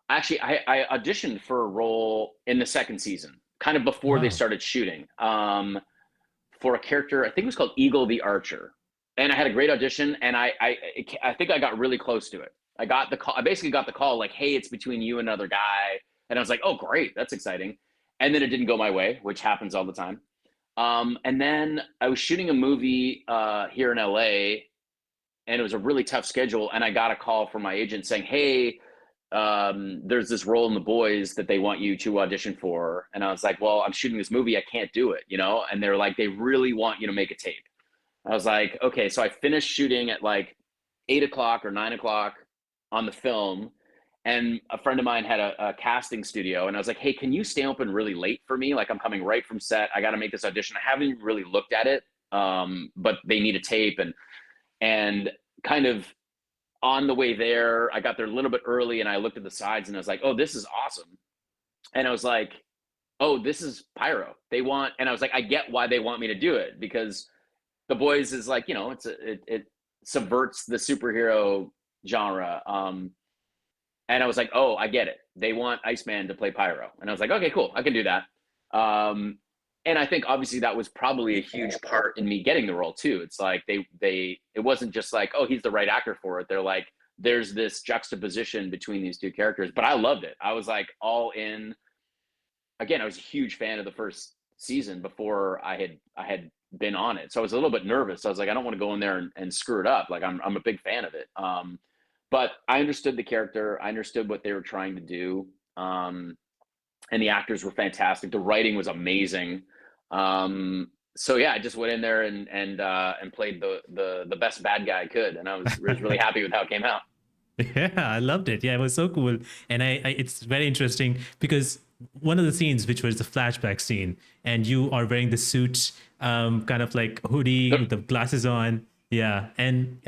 Speaker 1: Actually, I auditioned for a role in the second season, kind of before they
Speaker 2: Wow.
Speaker 1: started shooting, for a character. I think it was called Eagle the Archer, and I had a great audition, and I think I got really close to it. I got the call. I basically got the call like, "Hey, it's between you and another guy," and I was like, "Oh, great, that's exciting." And then it didn't go my way, which happens all the time. And then I was shooting a movie here in LA, and it was a really tough schedule. And I got a call from my agent saying, "Hey, there's this role in The Boys that they want you to audition for." And I was like, "Well, I'm shooting this movie. I can't do it, you know?" And they're like, "They really want you to make a tape." I was like, "Okay." So I finished shooting at like 8 o'clock or 9 o'clock on the film. And a friend of mine had a casting studio, and I was like, "Hey, can you stay open really late for me? Like, I'm coming right from set. I got to make this audition. I haven't really looked at it, but they need a tape." And kind of on the way there, I got there a little bit early, and I looked at the sides, and I was like, "Oh, this is awesome." And I was like, "Oh, this is pyro. They want," and I was like, "I get why they want me to do it, because The Boys is like, you know, it subverts the superhero genre." And I was like, "Oh, I get it. They want Iceman to play Pyro." And I was like, "Okay, cool. I can do that." Um, and I think obviously that was probably a huge part in me getting the role too. It's like it wasn't just like, "Oh, he's the right actor for it." They're like, there's this juxtaposition between these two characters. But I loved it. I was like all in. Again, I was a huge fan of the first season before I had been on it. So I was a little bit nervous. I was like, I don't want to go in there and screw it up. Like I'm a big fan of it. But I understood the character. I understood what they were trying to do. And the actors were fantastic. The writing was amazing. So yeah, I just went in there and played the best bad guy I could, and I was really happy with how it came out.
Speaker 2: Yeah, I loved it. Yeah, it was so cool, and it's very interesting because one of the scenes, which was the flashback scene, and you are wearing the suit, kind of like hoodie with the glasses on. Yeah, and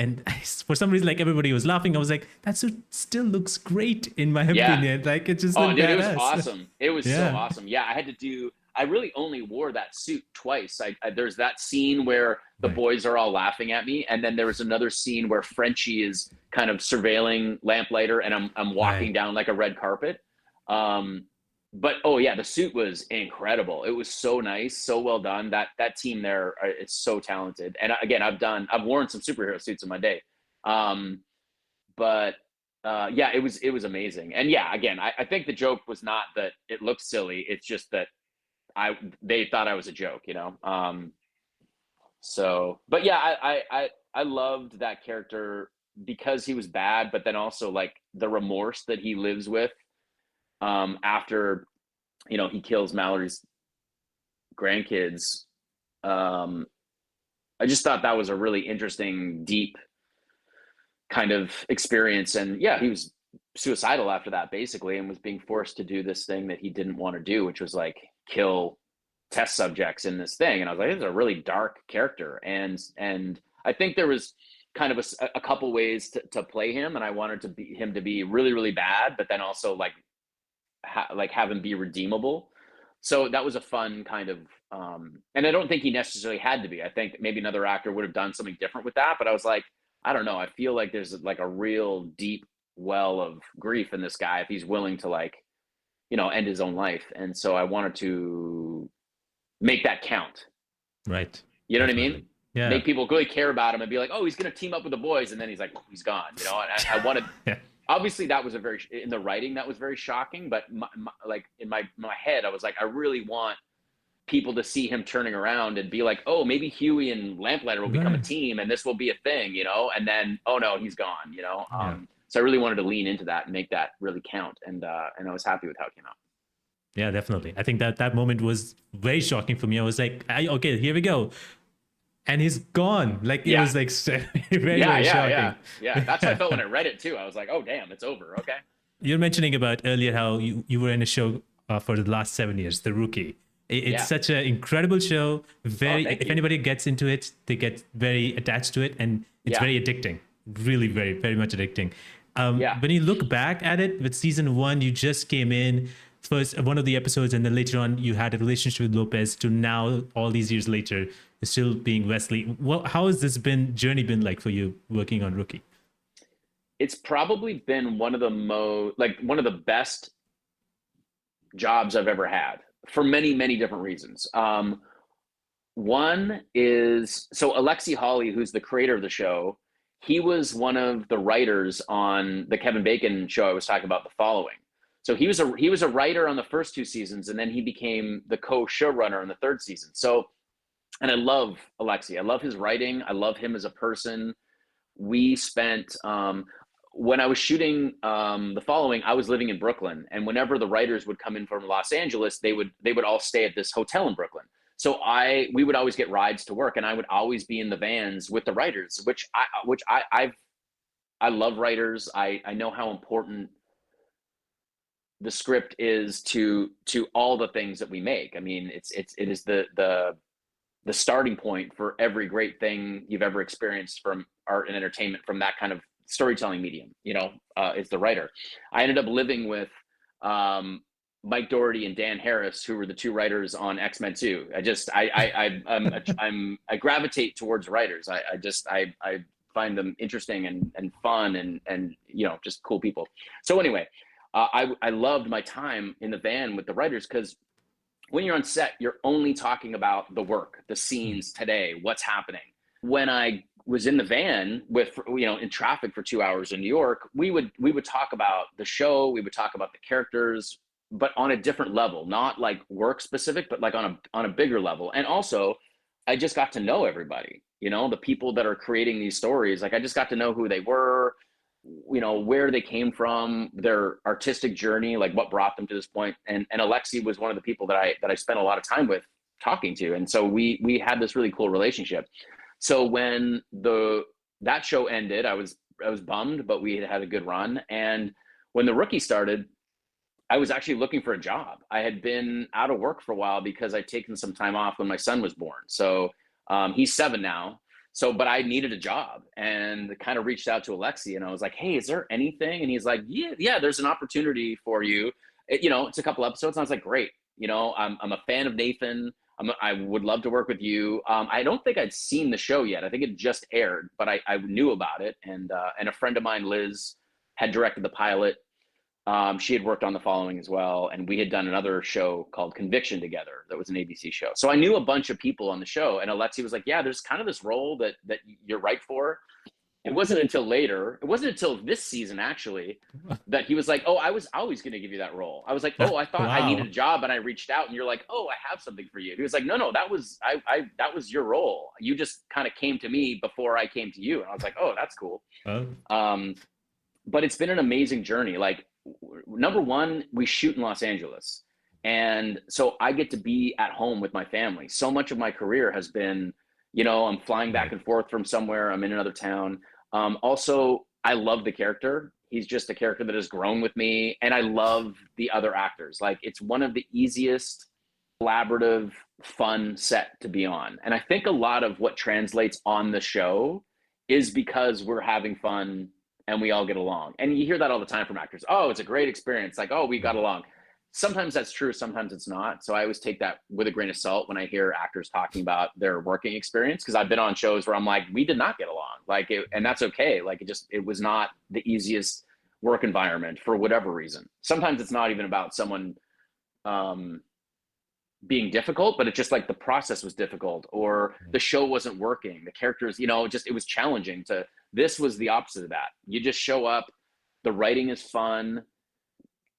Speaker 2: for some reason, like everybody was laughing. I was like, that suit still looks great in my
Speaker 1: Yeah.
Speaker 2: opinion. Like it just
Speaker 1: Oh,
Speaker 2: looked
Speaker 1: dude, it was
Speaker 2: badass.
Speaker 1: awesome. It was so
Speaker 2: Yeah.
Speaker 1: awesome. Yeah, I had to do. I really only wore that suit twice. There's that scene where the
Speaker 2: Right.
Speaker 1: boys are all laughing at me, and then there was another scene where Frenchie is kind of surveilling Lamplighter, and I'm walking
Speaker 2: Right.
Speaker 1: down like a red carpet. Um, but oh yeah, the suit was incredible. It was so nice, so well done. That team there, it's so talented. And again, I've worn some superhero suits in my day. Um, but yeah, it was amazing. And yeah, again, I think the joke was not that it looked silly. It's just that they thought I was a joke, you know. So, but yeah, I loved that character because he was bad, but then also like the remorse that he lives with after he kills Mallory's grandkids. Um, I just thought that was a really interesting, deep kind of experience. And yeah, he was suicidal after that, basically, and was being forced to do this thing that he didn't want to do, which was like kill test subjects in this thing. And I was like, this is a really dark character. And I think there was kind of a couple ways to play him, and I wanted him to be really, really bad, but then also like have him be redeemable. So that was a fun kind of, and I don't think he necessarily had to be. I think maybe another actor would have done something different with that. But I was like, I don't know. I feel like there's like a real deep well of grief in this guy if he's willing to like, end his own life. And so I wanted to make that count.
Speaker 2: Right.
Speaker 1: You know what I
Speaker 2: Definitely.
Speaker 1: mean?
Speaker 2: Yeah.
Speaker 1: Make people really care about him and be like, oh, he's going to team up with the boys. And then he's like, he's gone, And I wanted,
Speaker 2: Yeah.
Speaker 1: obviously that was in the writing, that was very shocking. But like in my head, I was like, I really want people to see him turning around and be like, oh, maybe Huey and Lamplighter will become a
Speaker 2: Right.
Speaker 1: team and this will be a thing, and then, oh no, he's gone,
Speaker 2: Yeah.
Speaker 1: So I really wanted to lean into that and make that really count. And I was happy with how it came out.
Speaker 2: Yeah, definitely. I think that moment was very shocking for me. I was like, okay, here we go. And he's gone. Like, it
Speaker 1: Yeah.
Speaker 2: was like very, very shocking.
Speaker 1: Yeah. That's how I felt when I read it too. I was like, oh damn, it's over. Okay.
Speaker 2: You're mentioning about earlier how you were in a show for the last 7 years, The Rookie. It's
Speaker 1: Yeah.
Speaker 2: such an incredible show. Very,
Speaker 1: thank
Speaker 2: if
Speaker 1: you.
Speaker 2: anybody gets into it, they get very attached to it, and it's
Speaker 1: Yeah.
Speaker 2: very addicting. Really, very, very much addicting.
Speaker 1: Yeah.
Speaker 2: When you look back at it, with season 1, you just came in first one of the episodes, and then later on you had a relationship with Lopez. To now, all these years later, you're still being Wesley. Well, how has this journey been like for you working on Rookie?
Speaker 1: It's probably been one of the best jobs I've ever had for many, many different reasons. One is, so Alexi Hawley, who's the creator of the show, he was one of the writers on the Kevin Bacon show I was talking about, The Following. So he was a writer on the first 2 seasons, and then he became the co-showrunner in the 3rd season. So, and I love Alexi. I love his writing. I love him as a person. We spent when I was shooting The Following, I was living in Brooklyn, and whenever the writers would come in from Los Angeles, they would all stay at this hotel in Brooklyn. So we would always get rides to work, and I would always be in the vans with the writers, which I love writers. I know how important the script is to all the things that we make. I mean, it is the starting point for every great thing you've ever experienced from art and entertainment, from that kind of storytelling medium, is the writer. I ended up living with Mike Doherty and Dan Harris, who were the 2 writers on X-Men 2. I gravitate towards writers. I find them interesting and fun and just cool people. So anyway, I loved my time in the van with the writers, because when you're on set, you're only talking about the work, the scenes today, what's happening. When I was in the van with, in traffic for 2 hours in New York, we would talk about the show, we would talk about the characters, but on a different level, not like work specific, but like on a bigger level. And also, I just got to know everybody, the people that are creating these stories. Like, I just got to know who they were, where they came from, their artistic journey, like what brought them to this point. And Alexi was one of the people that I spent a lot of time with, talking to. And so we had this really cool relationship. So when that show ended, I was bummed, but we had a good run. And when The Rookie started, I was actually looking for a job. I had been out of work for a while because I'd taken some time off when my son was born. So he's 7 now. So, but I needed a job, and kind of reached out to Alexi, and I was like, hey, is there anything? And he's like, yeah, there's an opportunity for you. It's a couple episodes. And I was like, great. I'm a fan of Nathan. I would love to work with you. I don't think I'd seen the show yet. I think it just aired, but I knew about it. And a friend of mine, Liz, had directed the pilot. She had worked on The Following as well, and we had done another show called Conviction together. That was an ABC show. So I knew a bunch of people on the show, and Alexi was like, yeah, there's kind of this role that you're right for. it wasn't until later, it wasn't until this season actually, that he was like, "Oh, I was always going to give you that role." I was like, "Oh, I thought I needed
Speaker 2: Wow.
Speaker 1: a job and I reached out and you're like, "Oh, I have something for you." He was like, "No, no, that was that was your role. You just kind of came to me before I came to you." And I was like, "Oh, that's cool."
Speaker 2: Oh,
Speaker 1: Um, but it's been an amazing journey. Like, number one, we shoot in Los Angeles, and so I get to be at home with my family. So much of my career has been, I'm flying back
Speaker 2: right.
Speaker 1: and forth from somewhere, I'm in another town. Also, I love the character. He's just a character that has grown with me, and I love the other actors. Like, it's one of the easiest collaborative, fun set to be on. And I think a lot of what translates on the show is because we're having fun and we all get along. And you hear that all the time from actors. Oh, it's a great experience. Like, oh, we got along. Sometimes that's true, sometimes it's not. So I always take that with a grain of salt when I hear actors talking about their working experience, because I've been on shows where I'm like, we did not get along. Like, and that's okay. Like, it was not the easiest work environment for whatever reason. Sometimes it's not even about someone um, being difficult, but it's just like the process was difficult, or the show wasn't working. The characters, just, it was challenging to. This was the opposite of that. You just show up, the writing is fun.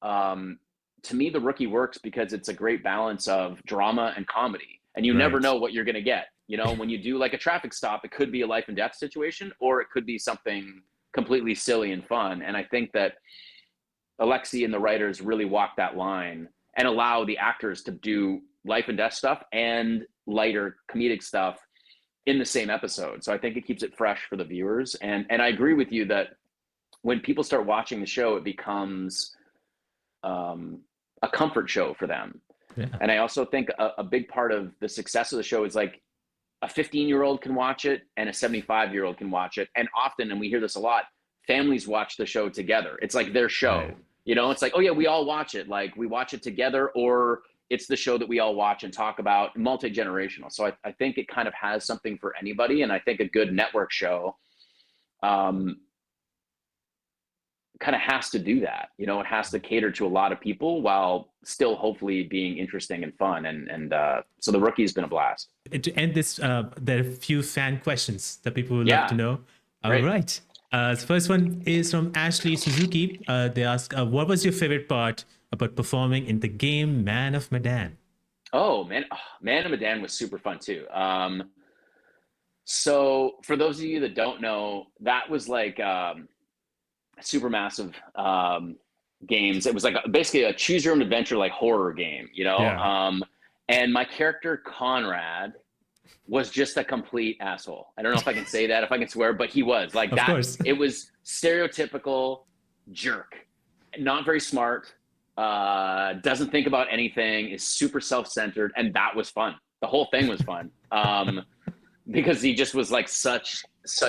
Speaker 1: Um, to me, The Rookie works because it's a great balance of drama and comedy, and you never
Speaker 2: Right.
Speaker 1: know what you're going to get. When you do like a traffic stop, it could be a life and death situation, or it could be something completely silly and fun. And I think that Alexi and the writers really walk that line and allow the actors to do life and death stuff and lighter comedic stuff in the same episode. So I think it keeps it fresh for the viewers. And I agree with you that when people start watching the show, it becomes a comfort show for them.
Speaker 2: Yeah.
Speaker 1: And I also think a big part of the success of the show is like a 15-year-old can watch it and a 75-year-old can watch it. And often, and we hear this a lot, families watch the show together. It's like their show.
Speaker 2: Right.
Speaker 1: It's like, oh yeah, we all watch it. Like, we watch it together, or it's the show that we all watch and talk about, multi-generational. So I think it kind of has something for anybody. And I think a good network show kind of has to do that. It has to cater to a lot of people while still hopefully being interesting and fun. And so The Rookie's been a blast.
Speaker 2: To end this, there are a few fan questions that people would love to
Speaker 1: Yeah,
Speaker 2: know. All
Speaker 1: great.
Speaker 2: right. The first one is from Ashley Suzuki. They ask, what was your favorite part about performing in the game Man of Medan?
Speaker 1: Oh man, Man of Medan was super fun too. So for those of you that don't know, that was like super massive games. It was like basically a choose your own adventure, like horror game,
Speaker 2: Yeah,
Speaker 1: and my character Conrad was just a complete asshole. I don't know if I can say that, if I can swear, but he was like
Speaker 2: of
Speaker 1: that.
Speaker 2: course.
Speaker 1: It was stereotypical jerk, not very smart, doesn't think about anything, is super self-centered, and that was fun. The whole thing was fun. Because he just was like such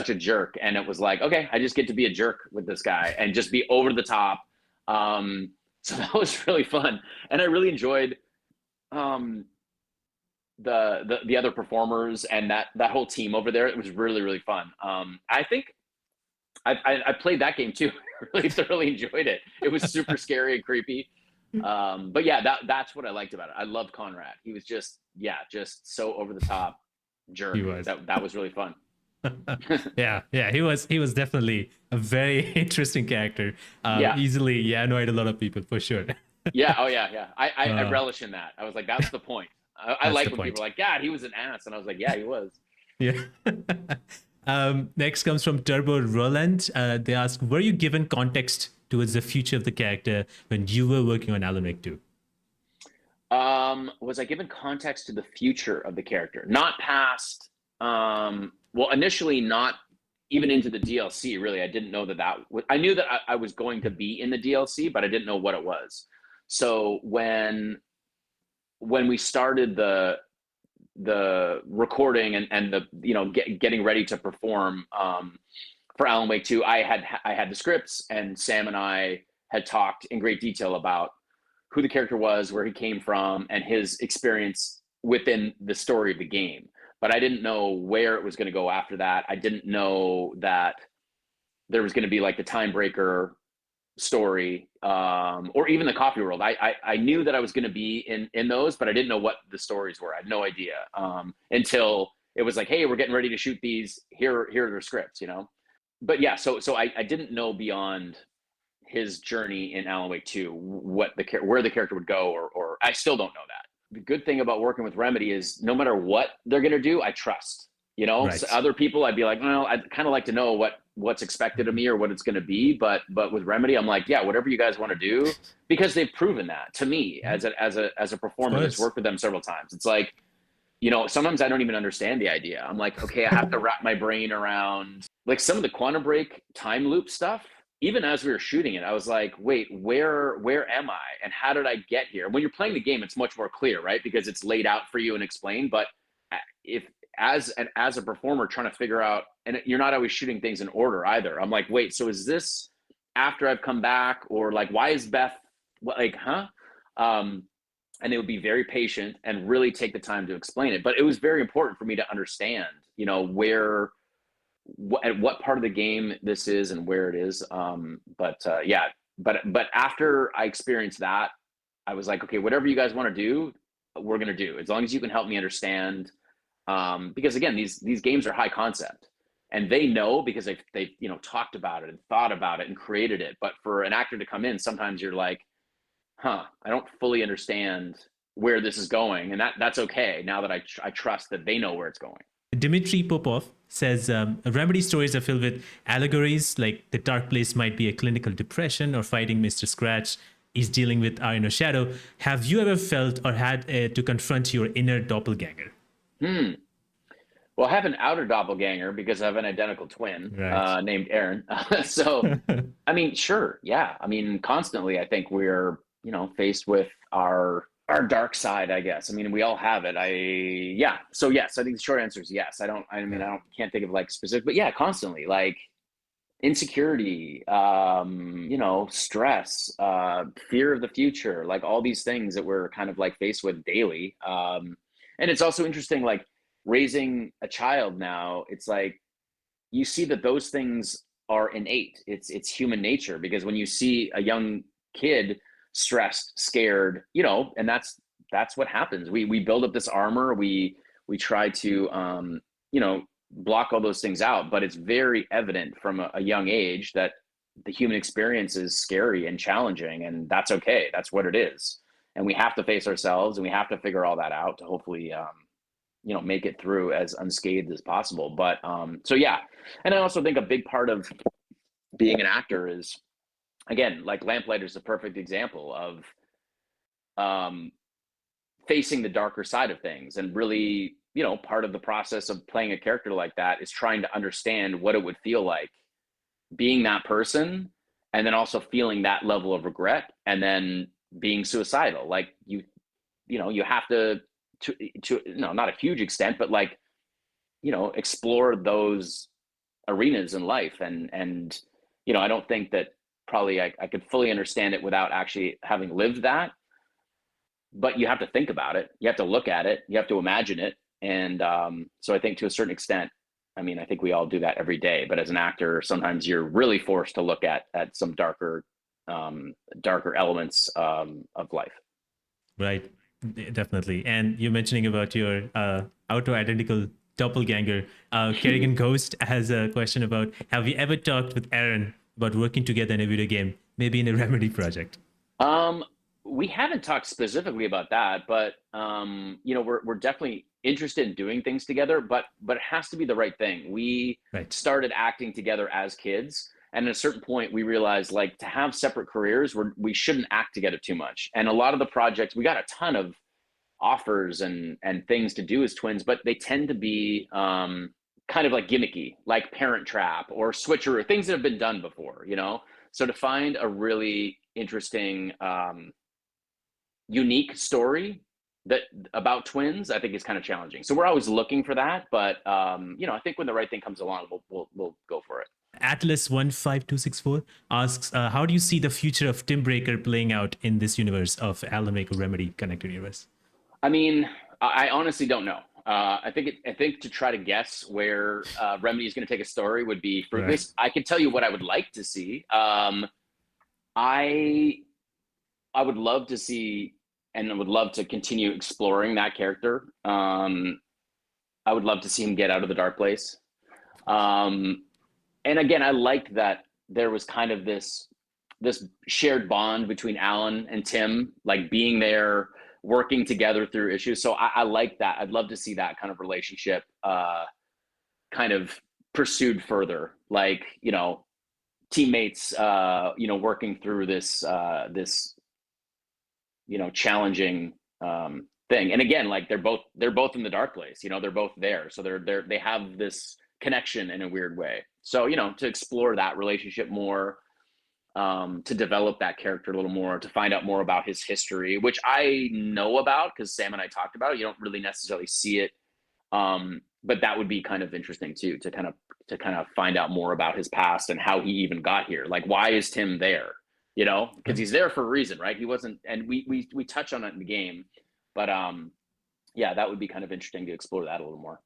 Speaker 1: a jerk, and it was like, okay, I just get to be a jerk with this guy and just be over the top. So that was really fun, and I really enjoyed the other performers and that whole team over there. It was really really fun. I think I played that game too. Really thoroughly enjoyed it. It was super scary and creepy. But yeah, that's what I liked about it. I loved Conrad. He was just so over the top
Speaker 2: He
Speaker 1: jerk.
Speaker 2: was.
Speaker 1: That was really fun.
Speaker 2: Yeah, he was definitely a very interesting character.
Speaker 1: Yeah,
Speaker 2: Easily, yeah, annoyed a lot of people for sure.
Speaker 1: yeah, oh yeah. I
Speaker 2: uh,
Speaker 1: relish in that. I was like, that's the point. I
Speaker 2: that's
Speaker 1: like
Speaker 2: the
Speaker 1: when people
Speaker 2: point.
Speaker 1: are like, God, he was an ass, and I was like, yeah, he was.
Speaker 2: Yeah. Next comes from Turbo Roland. They ask, were you given context towards the future of the character when you were working on Alan Wake 2?
Speaker 1: Was I given context to the future of the character? Not past. Well, initially, not even into the DLC. Really, I didn't know that. I knew that I was going to be in the DLC, but I didn't know what it was. So when we started the recording and the getting ready to perform for Alan Wake 2, I had the scripts, and Sam and I had talked in great detail about who the character was, where he came from, and his experience within the story of the game. But I didn't know where it was going to go after that. I didn't know that there was going to be like the Time Breaker story, or even the Coffee World. I knew that I was going to be in those, but I didn't know what the stories were. I had no idea until it was like, hey, we're getting ready to shoot these. Here are their scripts. but yeah, so I didn't know beyond his journey in Alan Wake 2, where the character would go, or I still don't know that. The good thing about working with Remedy is no matter what they're going to do, I trust. So
Speaker 2: Right.
Speaker 1: other people, I'd be like, well, I'd kind of like to know what's expected of me or what it's going to be. But with Remedy, I'm like, yeah, whatever you guys want to do, because they've proven that to me
Speaker 2: Mhm.
Speaker 1: as a
Speaker 2: Of
Speaker 1: performer that's
Speaker 2: course.
Speaker 1: worked with them several times. It's like, sometimes I don't even understand the idea. I'm like, okay, I have to wrap my brain around like some of the Quantum Break time loop stuff. Even as we were shooting it, I was like, wait, where am I? And how did I get here? When you're playing the game, it's much more clear, right? Because it's laid out for you and explained. But if as a performer trying to figure out, and you're not always shooting things in order either. I'm like, wait, so is this after I've come back, or like, why is Beth like, huh? Um, and they would be very patient and really take the time to explain it. But it was very important for me to understand, at what part of the game this is and where it is. Yeah, but after I experienced that, I was like, okay, whatever you guys want to do, we're gonna do, as long as you can help me understand. Because again, these games are high concept, and they know because they've talked about it and thought about it and created it. But for an actor to come in, sometimes you're like, I don't fully understand where this is going, and that's okay. Now that I trust that they know where it's going.
Speaker 2: Dmitry Popov says Remedy stories are filled with allegories, like the dark place might be a clinical depression, or fighting Mr. Scratch is dealing with our inner shadow. Have you ever felt or had to confront your inner doppelganger?
Speaker 1: Hmm. Well, I have an outer doppelganger because I have an identical twin
Speaker 2: Right.
Speaker 1: named Aaron. So, I mean, sure, yeah. I mean, constantly, I think we're faced with our dark side. I guess. I mean, we all have it. Yeah. So yes, I think the short answer is yes. I don't. I mean,
Speaker 2: Yeah.
Speaker 1: I don't can't think of like specific, but yeah, constantly like insecurity, stress, fear of the future, like all these things that we're kind of like faced with daily. And it's also interesting, like raising a child now, it's like you see that those things are innate. It's human nature, because when you see a young kid stressed, scared, and that's what happens. We build up this armor. We try to you know block all those things out, but it's very evident from a young age that the human experience is scary and challenging, and that's okay. That's what it is, and we have to face ourselves, and we have to figure all that out to hopefully make it through as unscathed as possible. But so yeah, and I also think a big part of being an actor is, again, like Lamplighter is a perfect example of um, facing the darker side of things, and really, part of the process of playing a character like that is trying to understand what it would feel like being that person, and then also feeling that level of regret, and then being suicidal. Like you have to no, not a huge extent, but like explore those arenas in life. And I don't think that probably I could fully understand it without actually having lived that. But you have to think about it, you have to look at it, you have to imagine it. And so I think to a certain extent, I mean, I think we all do that every day, but as an actor, sometimes you're really forced to look at some darker elements of life.
Speaker 2: Right, definitely. And you're mentioning about your auto identical doppelganger. Kerrigan Ghost has a question about: have you ever talked with Aaron about working together in a video game, maybe in a Remedy project?
Speaker 1: Um, we haven't talked specifically about that, but we're definitely interested in doing things together. But it has to be the right thing. We
Speaker 2: Right.
Speaker 1: started acting together as kids, and at a certain point, we realized, like, to have separate careers, we shouldn't act together too much. And a lot of the projects, we got a ton of offers and things to do as twins, but they tend to be kind of like gimmicky, like Parent Trap or Switcheroo, things that have been done before. So to find a really interesting, unique story that about twins, I think is kind of challenging. So we're always looking for that, but I think when the right thing comes along, we'll go for it.
Speaker 2: Atlas15264 asks, how do you see the future of Tim Breaker playing out in this universe of Alan Wake Remedy connected universe?
Speaker 1: I mean, I honestly don't know. I think to try to guess where Remedy is going to take a story would be
Speaker 2: Right.
Speaker 1: fruitless. I can tell you what I would like to see. I I would love to see, and I would love to continue exploring that character. I would love to see him get out of the dark place. Um, and again, I liked that there was kind of this shared bond between Alan and Tim, like being there, working together through issues. So I like that. I'd love to see that kind of relationship kind of pursued further, like, teammates, working through this challenging thing. And again, like they're both in the dark place. They're both there, so they have this connection in a weird way. So to explore that relationship more, to develop that character a little more, to find out more about his history, which I know about because Sam and I talked about it. You don't really necessarily see it, but that would be kind of interesting too, to kind of find out more about his past and how he even got here. Like, why is Tim there? Because he's there for a reason, right? He wasn't, and we touch on it in the game, but yeah, that would be kind of interesting to explore that a little more.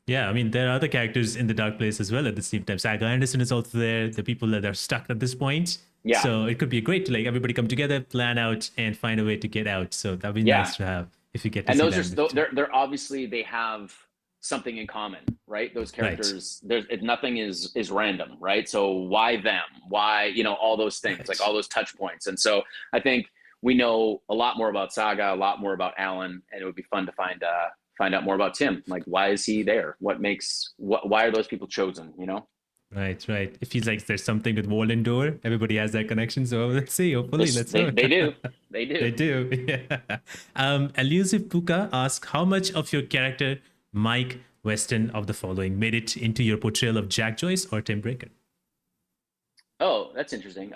Speaker 2: Yeah, I mean, there are other characters in the dark place as well at the same time. Saga Anderson is also there, the people that are stuck at this point.
Speaker 1: Yeah,
Speaker 2: So it could be great to like everybody come together, plan out, and find a way to get out. So that'd be
Speaker 1: yeah.
Speaker 2: nice to have if you get to
Speaker 1: And
Speaker 2: see
Speaker 1: those
Speaker 2: that
Speaker 1: are
Speaker 2: in the future.
Speaker 1: they're obviously they have something in common, right? Those
Speaker 2: Right,
Speaker 1: characters, nothing is random, right? So why them? Why, all those things, like
Speaker 2: right.
Speaker 1: all those touch points. And so I think we know a lot more about Saga, a lot more about Alan, and it would be fun to find out more about Tim. Like, why is he there? Why are those people chosen?
Speaker 2: Right, right. It feels like there's something with wall and door. Everybody has that connection. So let's see. Hopefully,
Speaker 1: This
Speaker 2: let's
Speaker 1: they
Speaker 2: hope.
Speaker 1: they do. They do.
Speaker 2: They do. Yeah. Elusive Puka asks, how much of your character, Mike Weston of the following, made it into your portrayal of Jack Joyce or Tim Breaker?
Speaker 1: Oh, that's interesting.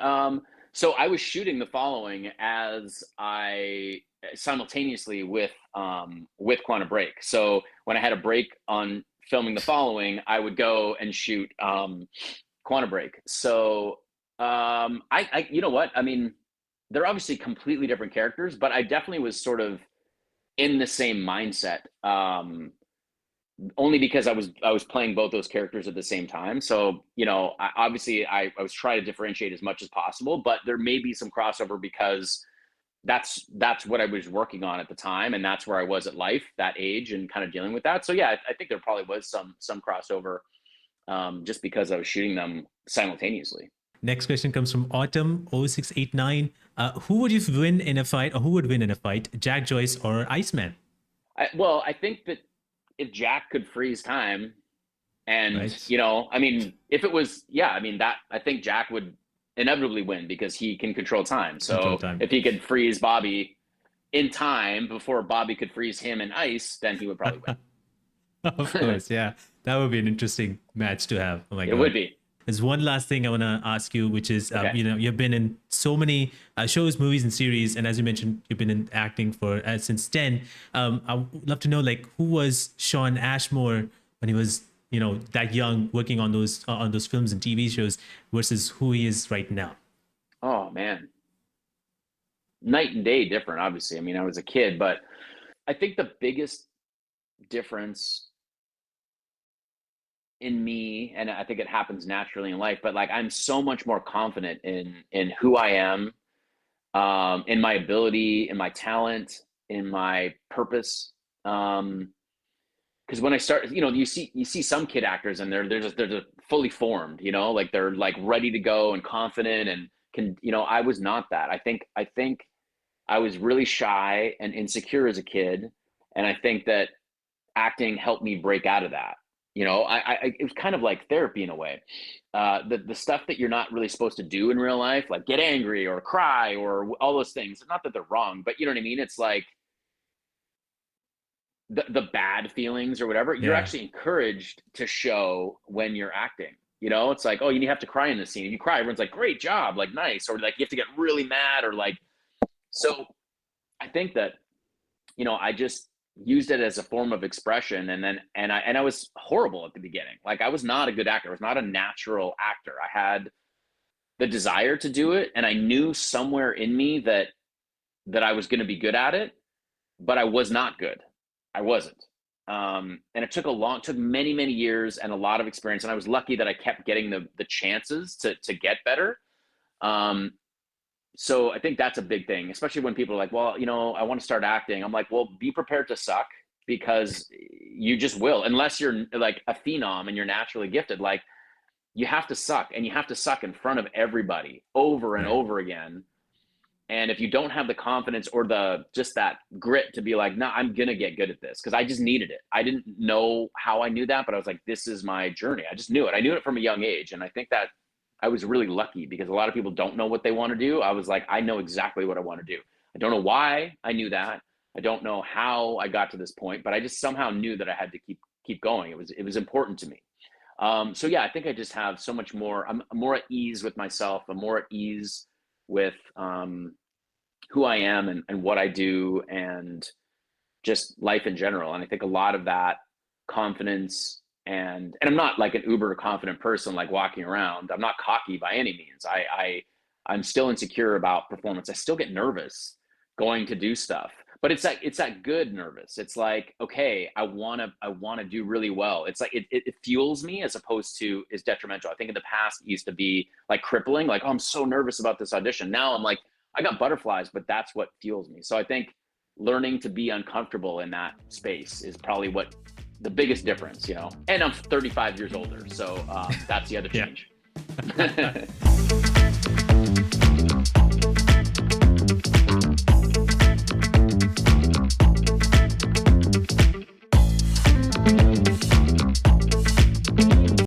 Speaker 1: So I was shooting the following as I simultaneously with Quantum Break. So when I had a break on filming the following, I would go and shoot Quantum Break. So you know what? I mean, they're obviously completely different characters, but I definitely was sort of in the same mindset. Only because I was playing both those characters at the same time. So obviously I was trying to differentiate as much as possible, but there may be some crossover because that's what I was working on at the time, and that's where I was at life, that age, and kind of dealing with that. So yeah, I think there probably was some crossover, just because I was shooting them simultaneously.
Speaker 2: Next question comes from Autumn0689. Who would you win in a fight, or who would win in a fight, Jack Joyce or Iceman?
Speaker 1: Well, I think that if Jack could freeze time, and
Speaker 2: Right?
Speaker 1: I mean, if it was, yeah, I mean, that I think Jack would inevitably win because he can control time.
Speaker 2: Control
Speaker 1: So
Speaker 2: time.
Speaker 1: if he could freeze Bobby in time before Bobby could freeze him in ice, then he would probably
Speaker 2: Of
Speaker 1: win.
Speaker 2: course, yeah. That would be an interesting match to have. Oh my
Speaker 1: It would
Speaker 2: God.
Speaker 1: be.
Speaker 2: There's one last thing I want to ask you, which is,
Speaker 1: Okay.
Speaker 2: you've been in so many shows, movies, and series, and as you mentioned, you've been in acting for since 10. I would love to know, like, who was Shawn Ashmore when he was, that young, working on those films and TV shows, versus who he is right now.
Speaker 1: Oh man, night and day different. Obviously, I mean, I was a kid, but I think the biggest difference in me, and I think it happens naturally in life, but like I'm so much more confident in who I am, in my ability, in my talent, in my purpose. Because when I start, you see some kid actors and they're just fully formed, like they're like ready to go and confident and can, I was not that. I think I was really shy and insecure as a kid, and I think that acting helped me break out of that. It was kind of like therapy in a way. The stuff that you're not really supposed to do in real life, like get angry or cry or all those things. Not that they're wrong, but you know what I mean. It's like the bad feelings or whatever. You're
Speaker 2: Yeah.
Speaker 1: actually encouraged to show when you're acting. It's like, oh, you have to cry in this scene. If you cry, everyone's like, great job, like nice, or like you have to get really mad or like. So I think that I just used it as a form of expression, and I was horrible at the beginning. Like I was not a good actor. I was not a natural actor. I had the desire to do it, and I knew somewhere in me that I was going to be good at it, but I was not good. I wasn't. And it took many, many years and a lot of experience. And I was lucky that I kept getting the chances to get better. Um, so I think that's a big thing, especially when people are like, well, I want to start acting. I'm like, well, be prepared to suck because you just will, unless you're like a phenom and you're naturally gifted. Like you have to suck, and you have to suck in front of everybody over and over again. And if you don't have the confidence or just that grit to be like, no, I'm going to get good at this, because I just needed it. I didn't know how I knew that, but I was like, this is my journey. I just knew it. I knew it from a young age. And I think that I was really lucky, because a lot of people don't know what they want to do. I was like, I know exactly what I want to do. I don't know why I knew that. I don't know how I got to this point, but I just somehow knew that I had to keep going. It was important to me. So yeah, I think I just have so much more. I'm more at ease with myself. I'm more at ease with who I am and what I do, and just life in general. And I think a lot of that confidence, and I'm not like an uber confident person, like walking around. I'm not cocky by any means. I'm still insecure about performance. I still get nervous going to do stuff, but it's that good nervous. It's like, okay, I want to do really well. It's like it fuels me, as opposed to is detrimental. I think in the past it used to be like crippling, like, oh, I'm so nervous about this audition. Now I'm like, I got butterflies, but that's what fuels me. So I think learning to be uncomfortable in that space is probably what the biggest difference, And I'm 35 years older, so that's the other change.